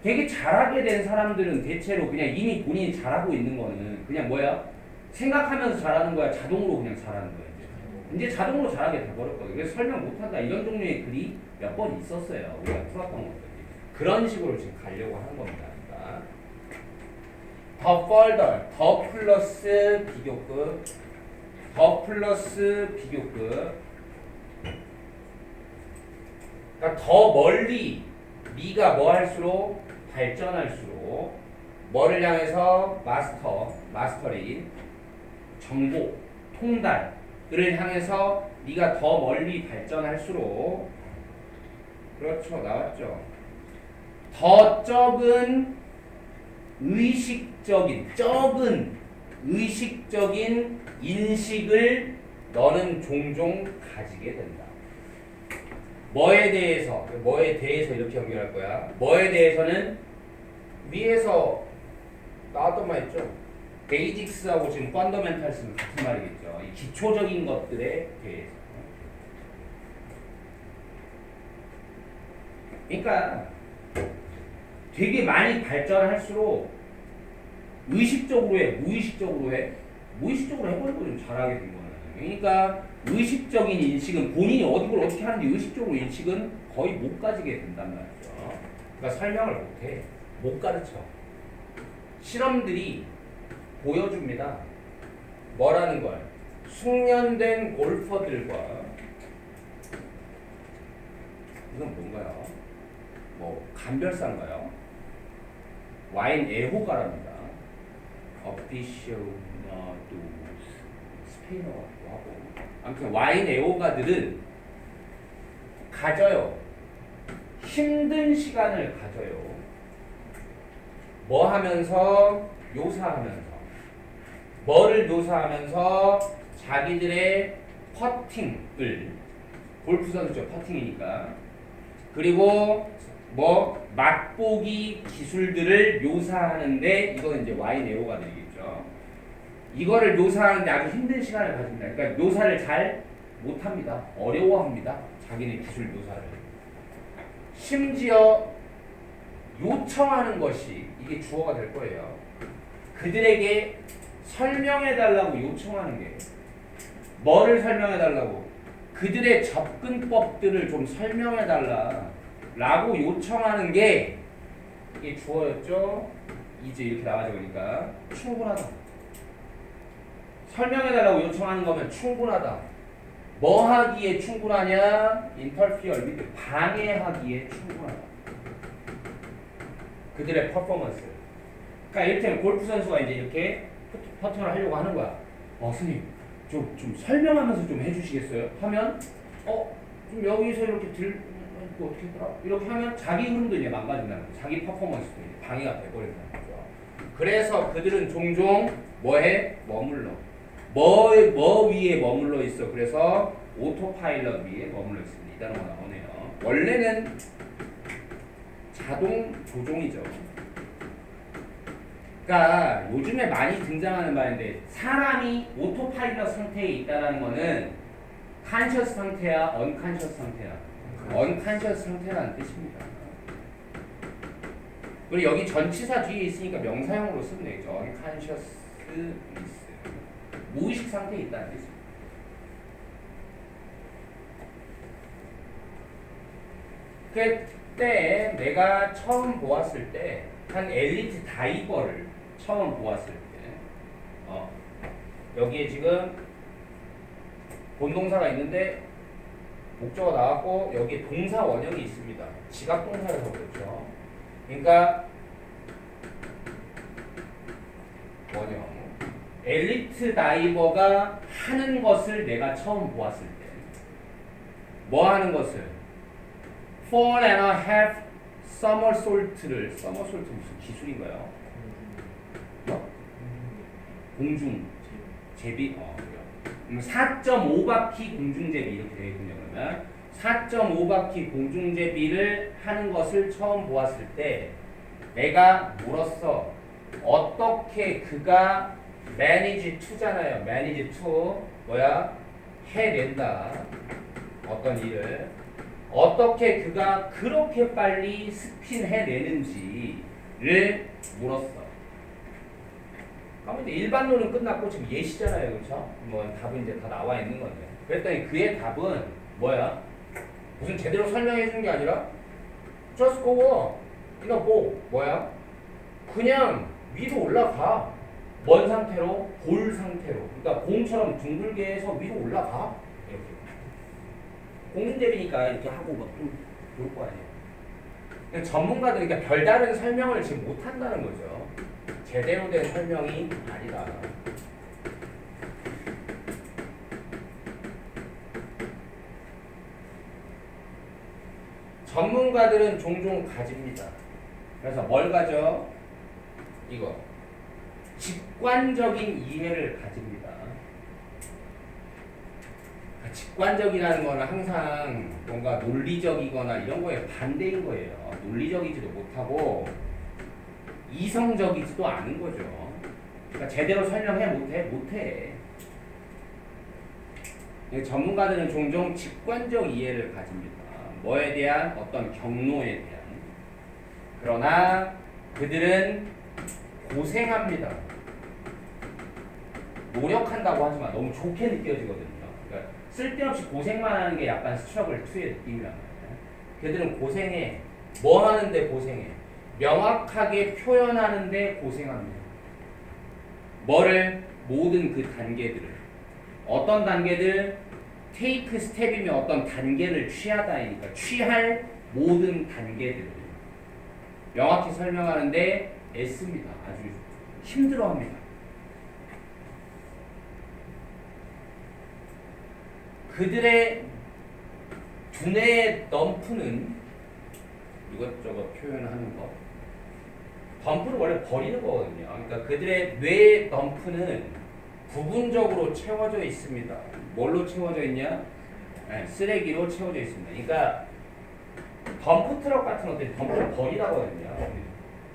되게 잘하게 된 사람들은 대체로 그냥 이미 본인이 잘하고 있는 거는 그냥 뭐야? 생각하면서 잘하는 거야? 자동으로 그냥 잘하는 거야? 이제 자동으로 잘하게 돼버렸거든. 그래서 설명 못한다 이런 종류의 글이 몇 번 있었어요. 우리가 풀었던 것들이. 그런 식으로 지금 가려고 하는 겁니다. 그러니까 더 further, 더 플러스 비교급, 더 플러스 비교급. 그러니까 더 멀리 네가 뭐 할수록 발전할수록 뭐를 향해서 마스터리, 정보, 통달을 향해서 네가 더 멀리 발전할수록 그렇죠. 나왔죠. 더 적은 의식적인 인식을 너는 종종 가지게 된다. 뭐에 대해서 이렇게 연결할 거야. 뭐에 대해서는 위에서 나왔던 말 있죠. 베이직스하고 지금 펀더멘탈스는 같은 말이겠죠. 이 기초적인 것들에 대해서. 그러니까 되게 많이 발전할수록 의식적으로 해, 무의식적으로 해. 무의식적으로 해버리고 좀 잘하게 된 거예요. 그러니까 의식적인 인식은 본인이 뭘 어떻게 하는지 의식적으로 인식은 거의 못 가지게 된단 말이죠. 그러니까 설명을 못해. 못 가르쳐. 실험들이 보여줍니다. 뭐라는 걸? 숙련된 골퍼들과 이건 뭔가요? 뭐 간별사인가요? 와인 애호가랍니다. official 또 스페인어 같기도 하고 아무튼 와인 애호가들은 가져요. 힘든 시간을 가져요. 뭐 하면서? 묘사하면서. 뭐를 묘사하면서? 자기들의 퍼팅을, 골프 선수죠. 퍼팅이니까. 그리고 뭐 맛보기 기술들을 묘사하는데, 이거는 이제 와인 애호가들이겠죠. 이거를 묘사하는데 아주 힘든 시간을 가집니다. 그러니까 묘사를 잘 못합니다. 어려워합니다. 자기네 기술 묘사를. 심지어 요청하는 것이 이게 주어가 될 거예요. 그들에게 설명해달라고 요청하는 게 뭐를 설명해달라고? 그들의 접근법들을 좀 설명해달라 라고 요청하는 게 이게 주어였죠. 이제 이렇게 나와져 보니까 충분하다. 설명해달라고 요청하는 거면 충분하다. 뭐 하기에 충분하냐? interfere with, 방해하기에 충분하다. 그들의 퍼포먼스. 그러니까 이를테면 골프 선수가 이제 이렇게 퍼팅을 하려고 하는 거야. 선생님, 좀 설명하면서 좀 해주시겠어요? 하면, 좀 여기서 이렇게 어떻게 했더라? 이렇게 하면 자기 흐름도 이제 망가진다는 거죠. 자기 퍼포먼스도 이제 방해가 돼버린다는 거죠. 그래서 그들은 종종 뭐해? 머물러. 뭐 위에 머물러 있어. 그래서 오토파일럿 위에 머물러 있습니다. 이 단어가 나오네요. 원래는 자동 조종이죠. 그러니까 요즘에 많이 등장하는 말인데 사람이 오토파일럿 상태에 있다는 거는 컨셔스 상태야, 언컨셔스 상태야. 언컨셔스 상태라는 뜻입니다. 그리고 여기 전치사 뒤에 있으니까 명사형으로 쓰면 되겠죠. 언컨셔스 미스. 무의식 상태에 있다는 뜻입니다. 그때 내가 처음 보았을 때 한 엘리트 다이버를 처음 보았을 때 여기에 지금 본동사가 있는데 목적어 나왔고 여기에 동사 원형이 있습니다. 지각동사여서 그렇죠. 그러니까 원형 엘리트 다이버가 하는 것을 내가 처음 보았을 때 뭐 하는 것을? Fall and a half somersault를 somersault 무슨 기술인가요? 공중 제비 4.5바퀴 공중제비 이렇게 되어 있군요. 그러면 4.5바퀴 공중제비를 하는 것을 처음 보았을 때 내가 물었어. 어떻게 그가 manage to잖아요. manage to 뭐야? 해낸다. 어떤 일을 어떻게 그가 그렇게 빨리 스핀 해내는지를 물었어. 그러면 일반론은 끝났고 지금 예시잖아요, 그렇죠? 뭐 답은 이제 다 나와 있는 건데. 그랬더니 그의 답은 뭐야? 무슨 제대로 설명해 준 게 아니라 just go, 뭐야? 그냥 위로 올라가. 뭔 상태로? 볼 상태로. 그러니까 공처럼 둥글게 해서 위로 올라가. 이렇게. 공중제비니까 이렇게 하고 막 좀 그럴 거 아니에요. 전문가들이 그러니까 별다른 설명을 지금 못 한다는 거죠. 제대로 된 설명이 아니다. 전문가들은 종종 가집니다. 그래서 뭘 가져? 이거. 직관적인 이해를 가집니다. 직관적이라는 거는 항상 뭔가 논리적이거나 이런 거에 반대인 거예요. 논리적이지도 못하고 이성적이지도 않은 거죠. 그러니까 제대로 설명해 못해. 전문가들은 종종 직관적 이해를 가집니다. 뭐에 대한? 어떤 경로에 대한. 그러나 그들은 고생합니다. 노력한다고 하지만 너무 좋게 느껴지거든요. 그러니까 쓸데없이 고생만 하는 게 약간 스트러글 2의 느낌이란 말이에요. 걔들은 고생해. 뭐 하는데 고생해? 명확하게 표현하는데 고생합니다. 뭐를? 모든 그 단계들을. 어떤 단계들? 테이크 스텝이면 어떤 단계를 취하다니까 취할 모든 단계들을 명확히 설명하는데 애씁니다. 아주 힘들어합니다. 그들의 두뇌의 덤프는 이것저것 표현하는 거. 덤프는 원래 버리는 거거든요. 그러니까 그들의 뇌 덤프는 부분적으로 채워져 있습니다. 뭘로 채워져 있냐? 네, 쓰레기로 채워져 있습니다. 그러니까 덤프 트럭 같은 것들이 덤프를 버리라거든요.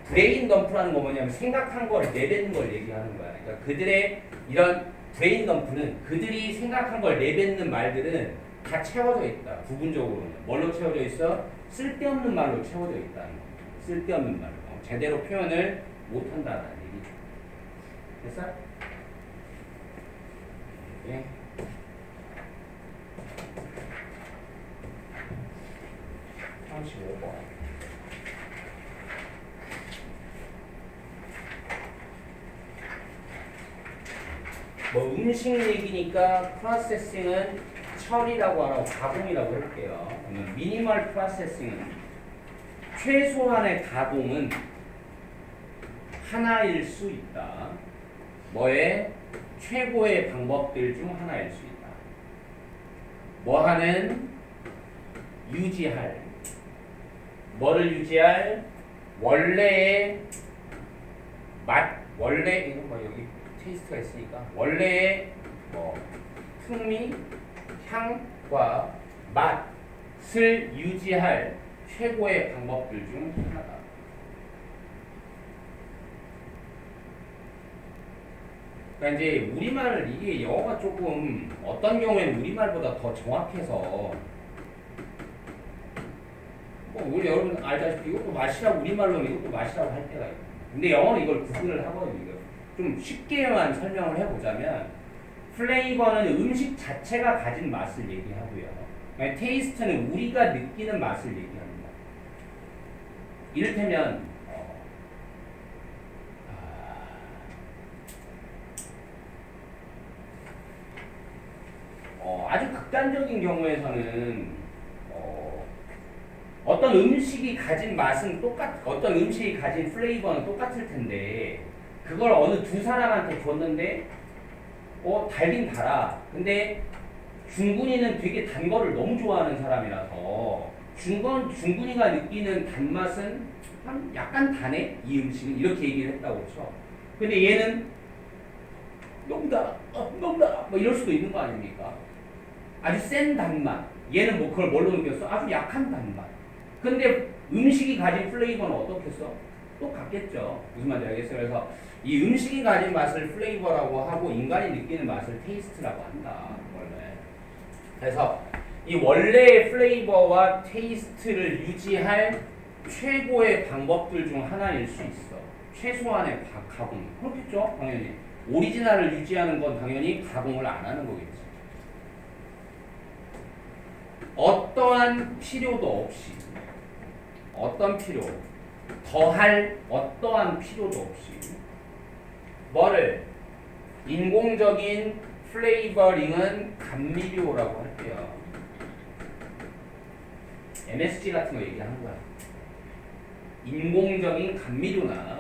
브레인 덤프라는 거 뭐냐면 생각한 걸 내뱉는 걸 얘기하는 거야. 그러니까 그들의 이런 브레인 덤프는 그들이 생각한 걸 내뱉는 말들은 다 채워져 있다. 부분적으로는. 뭘로 채워져 있어? 쓸데없는 말로 채워져 있다는 거. 쓸데없는 말로. 제대로 표현을 못한다는 얘기죠. 됐어? 예. 뭐 음식 얘기니까 프로세싱은 처리라고 하라고 가공이라고 할게요. 그러면 미니멀 프로세싱은 최소한의 가공은 하나일 수 있다. 뭐의 최고의 방법들 중 하나일 수 있다. 뭐 하는? 유지할. 뭐를 유지할? 원래의 맛, 원래 이거 뭐 여기 테이스트가 있으니까 원래의 뭐 풍미, 향과 맛을 유지할 최고의 방법들 중 하나다. 그러니까 이제 우리말 이게 영어가 조금 어떤 경우에는 우리말보다 더 정확해서 뭐 우리 여러분 알다시피 이것도 맛이라고 우리말로는 이것도 맛이라고 할 때가 있고 근데 영어는 이걸 구분을 하거든요. 좀 쉽게만 설명을 해보자면 플레이버는 음식 자체가 가진 맛을 얘기하고요. 그러니까 테이스트는 우리가 느끼는 맛을 얘기합니다. 이를테면 아주 극단적인 경우에서는 어떤 음식이 가진 맛은 어떤 음식이 가진 플레이버는 똑같을 텐데 그걸 어느 두 사람한테 줬는데 달긴 달아. 근데 중군이는 되게 단 거를 너무 좋아하는 사람이라서 중군이가 느끼는 단맛은 약간 다네? 이 음식은 이렇게 얘기를 했다고 쳐. 근데 얘는 너무 달아, 너무 달아 뭐 이럴 수도 있는 거 아닙니까? 아주 센 단맛. 얘는 뭐 그걸 뭘로 느꼈어? 아주 약한 단맛. 근데 음식이 가진 플레이버는 어떻겠어? 똑같겠죠. 무슨 말인지 알겠어요? 그래서 이 음식이 가진 맛을 플레이버라고 하고 인간이 느끼는 맛을 테이스트라고 한다. 원래. 그래서 이 원래의 플레이버와 테이스트를 유지할 최고의 방법들 중 하나일 수 있어. 최소한의 가공. 그렇겠죠? 당연히. 오리지널을 유지하는 건 당연히 가공을 안 하는 거겠지. 어떠한 필요도 없이 어떤 필요 더할 어떠한 필요도 없이 뭐를 인공적인 플레이버링은 감미료라고 할게요. MSG 같은 거 얘기하는 거야. 인공적인 감미료나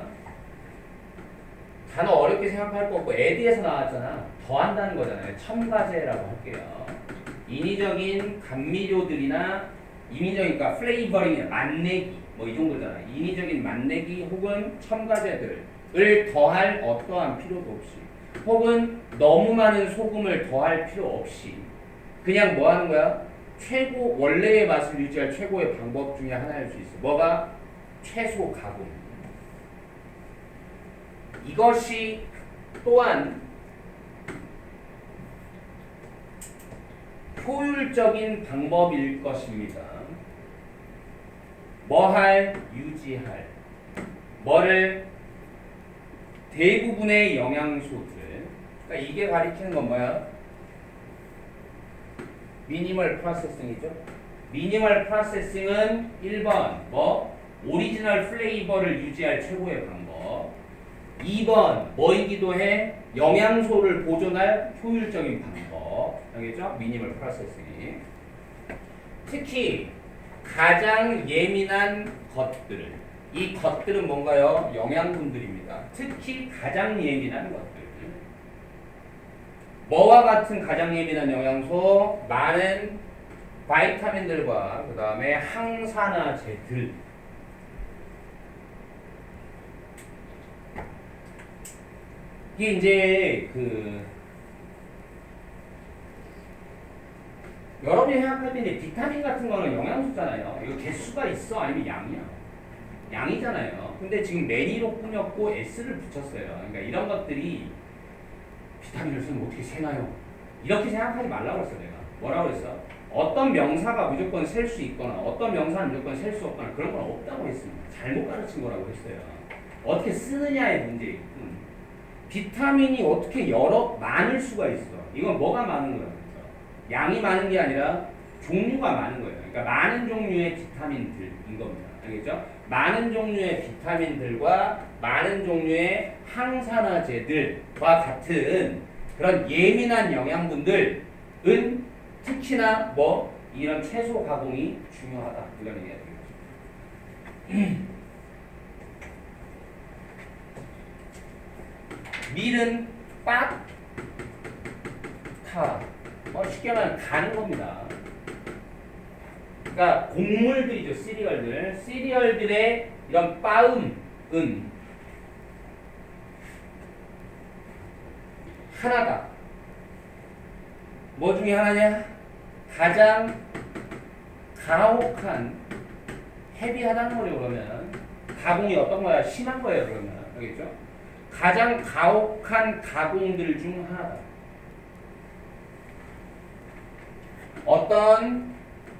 단어 어렵게 생각할 거 없고 에드에서 나왔잖아. 더한다는 거잖아요. 첨가제라고 할게요. 인위적인 감미료들이나 인위적인 플레이버링, 맛내기 뭐 이 정도잖아. 인위적인 맛내기 혹은 첨가제들을 더할 어떠한 필요도 없이 혹은 너무 많은 소금을 더할 필요 없이 그냥 뭐 하는 거야? 원래의 맛을 유지할 최고의 방법 중에 하나일 수 있어. 뭐가? 최소 가공. 이것이 또한 효율적인 방법일 것입니다. 뭐할? 유지할. 뭐를? 대부분의 영양소들. 그러니까 이게 가리키는 건 뭐야? 미니멀 프로세싱이죠. 미니멀 프로세싱은 1번 뭐? 오리지널 플레이버를 유지할 최고의 방법. 2번 뭐이기도 해? 영양소를 보존할 효율적인 방법. 알겠죠? 미니멀 프로세싱. 특히 가장 예민한 것들. 이 것들은 뭔가요? 영양분들입니다. 특히 가장 예민한 것들. 뭐와 같은 가장 예민한 영양소? 많은 바이타민들과 그 다음에 항산화제들. 이게 이제 여러분이 생각할 때 이제 비타민 같은 거는 영양소잖아요. 이거 개수가 있어 아니면 양이야? 양이잖아요. 근데 지금 매니로 꾸몄고 S를 붙였어요. 그러니까 이런 것들이 비타민을 쓰면 어떻게 세나요? 이렇게 생각하지 말라고 했어 내가. 뭐라고 했어? 어떤 명사가 무조건 셀 수 있거나 어떤 명사는 무조건 셀 수 없거나 그런 건 없다고 했습니다. 잘못 가르친 거라고 했어요. 어떻게 쓰느냐의 문제일 뿐. 비타민이 어떻게 많을 수가 있어. 이건 뭐가 많은 거야? 양이 많은 게 아니라 종류가 많은 거예요. 그러니까 많은 종류의 비타민들인 겁니다. 알겠죠? 많은 종류의 비타민들과 많은 종류의 항산화제들과 같은 그런 예민한 영양분들은 특히나 이런 채소 가공이 중요하다. 이런 얘기가 되겠죠. 밀은 빡, 타. 쉽게 말하면 가는 겁니다. 그러니까 곡물들이죠. 시리얼들. 시리얼들의 이런 빠음은 하나다. 뭐 중에 하나냐? 가장 가혹한 헤비하다는 거죠. 그러면 가공이 어떤 거야? 심한 거예요. 그러면 알겠죠? 가장 가혹한 가공들 중 하나다. 어떤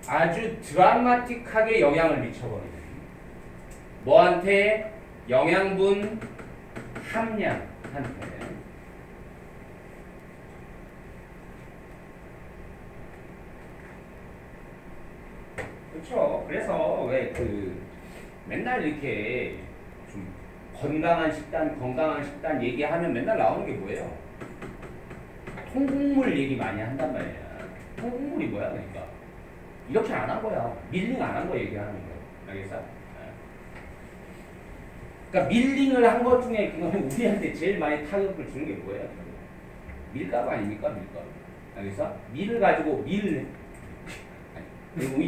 아주 드라마틱하게 영향을 미쳐버리는 뭐한테? 영양분 함량한테. 그렇죠. 그래서 왜 맨날 이렇게 좀 건강한 식단 얘기하면 맨날 나오는 게 뭐예요? 통곡물 얘기 많이 한단 말이야. 통곡물이 뭐야? 그러니까 이렇게 안 한 거야. 밀링 안 한 거 얘기하는 거야. 알겠어? 그러니까 밀링을 한 것 중에 그거는 우리한테 제일 많이 타격을 주는 게 뭐예요? 밀가루 아닙니까? 밀가루. 알겠어? 밀을 가지고 이거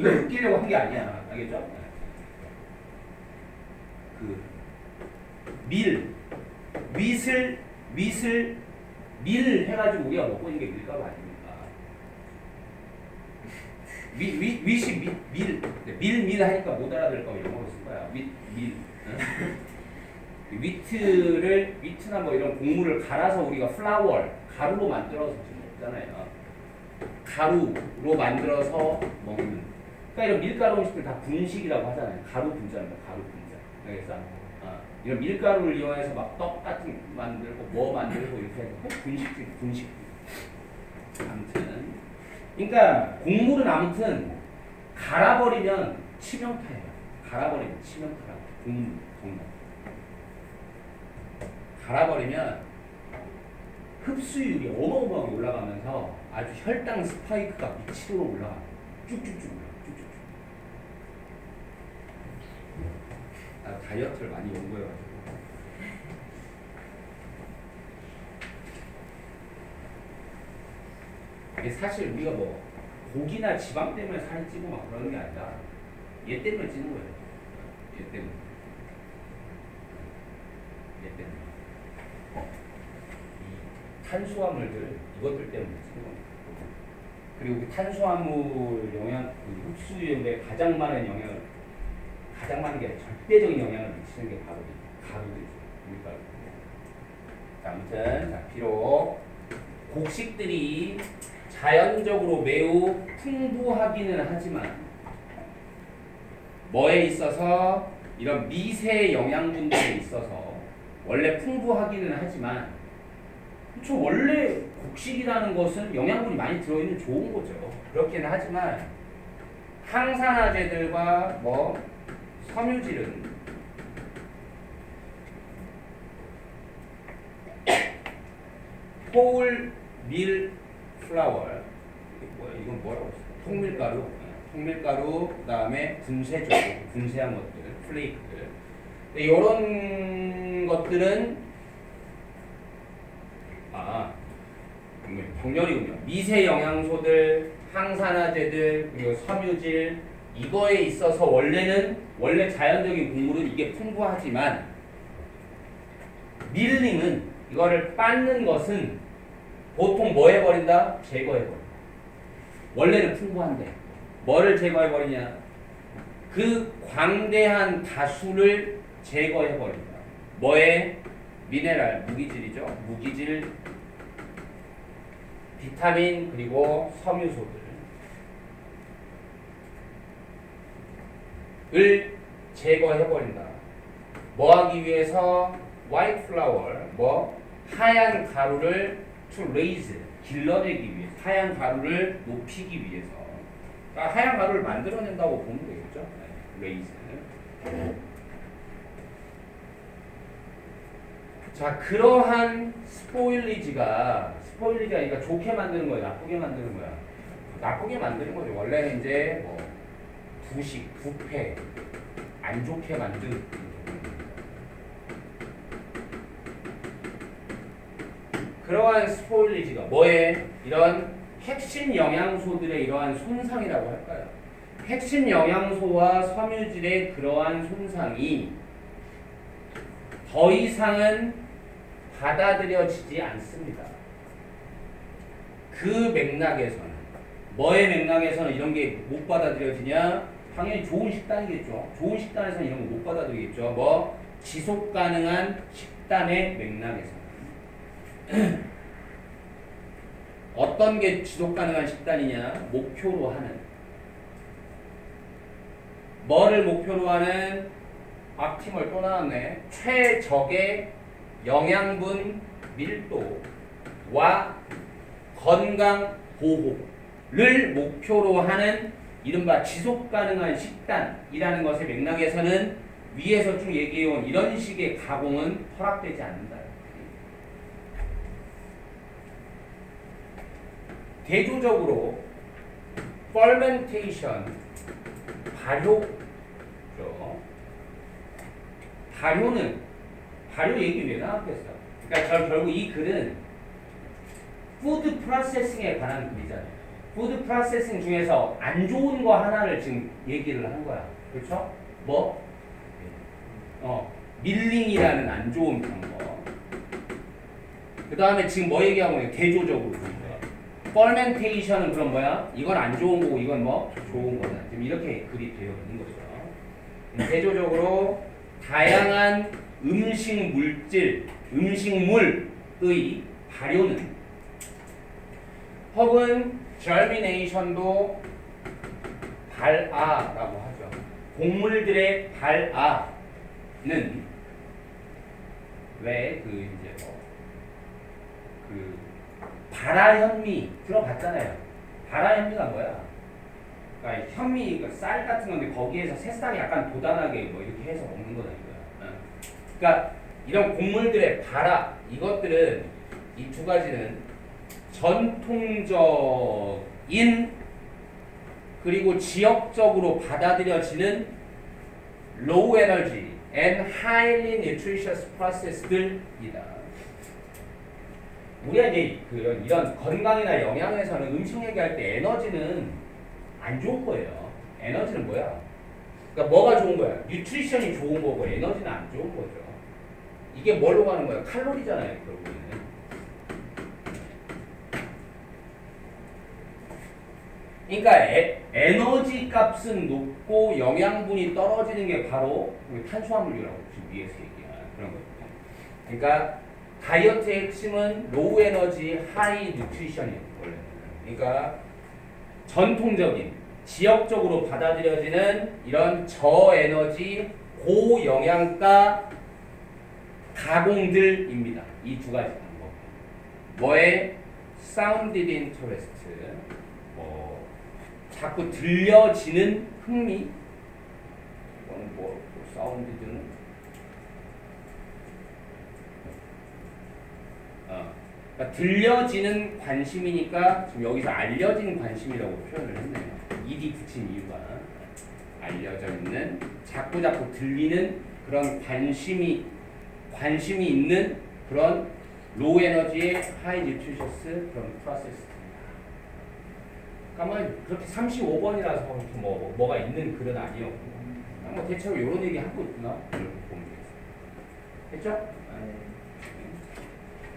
웃기려고 한 게 아니야. 알겠죠? 밀 해가지고 우리가 먹고 있는 게 밀가루 아닙니까? 윗이 밀 하니까 못 알아들을 거 이런 거로 쓸 거야. 밀. 위트나 뭐 이런 곡물을 갈아서 우리가 가루로 만들어서 지금 먹잖아요. 가루로 만들어서 먹는. 그러니까 이런 밀가루 음식들 다 분식이라고 하잖아요. 가루 분자입니다. 가루 분자. 알겠어? 이런 밀가루를 이용해서 막 떡 같은 거 만들고 뭐 만들고 이렇게 해서 분식. 아무튼. 그러니까 곡물은 아무튼 갈아버리면 치명타예요. 갈아버리면 치명타라고. 곡물 정말. 갈아버리면 흡수율이 어마어마하게 올라가면서 아주 혈당 스파이크가 미치도록 올라가. 쭉쭉쭉 올라가. 쭉쭉쭉. 다이어트를 많이 연구해가지고. 이게 사실 우리가 고기나 지방 때문에 살이 찌고 막 그러는 게 아니라 얘 때문에 찌는 거예요. 얘 때문에. 이 탄수화물들 이것들 때문에 찌는 겁니다. 그리고 그 탄수화물 흡수율에 가장 많은 게 아니라 절대적인 영향을 미치는 게 바로 가루들이죠. 밀가루. 아무튼 비록 곡식들이 자연적으로 매우 풍부하기는 하지만 뭐에 있어서 이런 미세 영양분들에 있어서 원래 풍부하기는 하지만 그렇죠. 원래 곡식이라는 것은 영양분이 많이 들어있는 좋은 거죠. 그렇기는 하지만 항산화제들과 섬유질은 홀 밀 플라워. 이게 뭐야? 이건 뭐라고 했어? 통밀가루. 통밀가루 그다음에 분쇄조, 분쇄한 것들, 플레이크들. 이런 것들은 병렬이군요. 미세 영양소들, 항산화제들, 그리고 섬유질 이거에 있어서 원래 자연적인 곡물은 이게 풍부하지만 밀링은 이거를 빻는 것은 보통 뭐 해버린다? 제거해버린다. 원래는 풍부한데 뭐를 제거해버리냐? 그 광대한 다수를 제거해버린다. 뭐에? 미네랄, 무기질이죠. 무기질, 비타민, 그리고 섬유소들을 제거해버린다. 뭐 하기 위해서? white flour, 하얀 가루를 to raise, 길러내기 위해서, 하얀 가루를 높이기 위해서. 그러니까 하얀 가루를 만들어낸다고 보면 되겠죠. raise. 자, 그러한 스포일리지가 그러니까 좋게 만드는 거야, 나쁘게 만드는 거야? 나쁘게 만드는 거죠. 원래는 이제 부식, 부패, 안 좋게 만든. 그러한 스포일리지가 뭐에? 이런 핵심 영양소들의 이러한 손상이라고 할까요? 핵심 영양소와 섬유질의 그러한 손상이 더 이상은 받아들여지지 않습니다. 그 맥락에서는 뭐의 맥락에서는 이런 게 못 받아들여지냐? 당연히 좋은 식단이겠죠. 좋은 식단에서는 이런 거 못 받아들이겠죠. 지속 가능한 식단의 맥락에서는 어떤 게 지속 가능한 식단이냐? 목표로 하는 뭐를 목표로 하는? 악티멀 또 나왔네. 최적의 영양분 밀도와 건강 보호를 목표로 하는 이른바 지속 가능한 식단이라는 것의 맥락에서는 위에서 쭉 얘기해온 이런 식의 가공은 허락되지 않는다. 대조적으로 fermentation, 발효죠. 발효 얘기 왜 나왔겠어? 그러니까 결국 이 글은 푸드 프로세싱에 관한 글이잖아요. 푸드 프로세싱 중에서 안 좋은 거 하나를 지금 얘기를 한 거야. 그렇죠? 밀링이라는 안 좋은 방법. 그 다음에 지금 뭐 얘기하고 있는 거야? 대조적으로. 퍼멘테이션은 그럼 뭐야? 이건 안 좋은 거고 이건 좋은 거다. 지금 이렇게 글이 되어 있는 거죠. 대조적으로 다양한 음식 물질, 음식물의 발효는 혹은 germination도 발아라고 하죠. 곡물들의 발아는 왜 발아현미 들어봤잖아요. 발아현미가 뭐야? 그러니까 현미, 쌀 같은 건데 거기에서 새싹이 약간 도단하게 이렇게 해서 먹는 거다 이거야. 그러니까 이런 곡물들의 발아 이것들은 이 두 가지는 전통적인 그리고 지역적으로 받아들여지는 low energy and highly nutritious process들이다. 우리가 이제 이런 건강이나 영양에서는 음식 얘기할 때 에너지는 안 좋은 거예요. 에너지는 뭐야? 그러니까 뭐가 좋은 거야? 뉴트리션이 좋은 거고 에너지는 안 좋은 거죠. 이게 뭘로 가는 거야? 칼로리잖아요, 결국에는. 그러니까 에너지 값은 높고 영양분이 떨어지는 게 바로 탄수화물이라고 지금 위에서 얘기한 그런 거죠. 그러니까 다이어트의 핵심은 로우 에너지, 하이 뉴트리션이에요, 원래는. 그러니까 전통적인, 지역적으로 받아들여지는 이런 저에너지, 고영양가 가공들입니다. 이 두 가지 방법. 뭐에? sounded interest. 자꾸 들려지는 흥미. 이거는 sounded는 그러니까 들려지는 관심이니까 지금 여기서 알려진 관심이라고 표현을 했네요. ed 붙인 이유가 알려져 있는 자꾸 들리는 그런 관심이 있는 그런 로우 에너지의 하이 뉴트리셔스 그런 프로세스입니다. 그러니까 그렇게 35번이라서 뭐가 있는 글은 아니었고 뭐 대체로 이런 얘기 하고 있구나 이렇게 보면 되겠습니다. 됐죠? 아니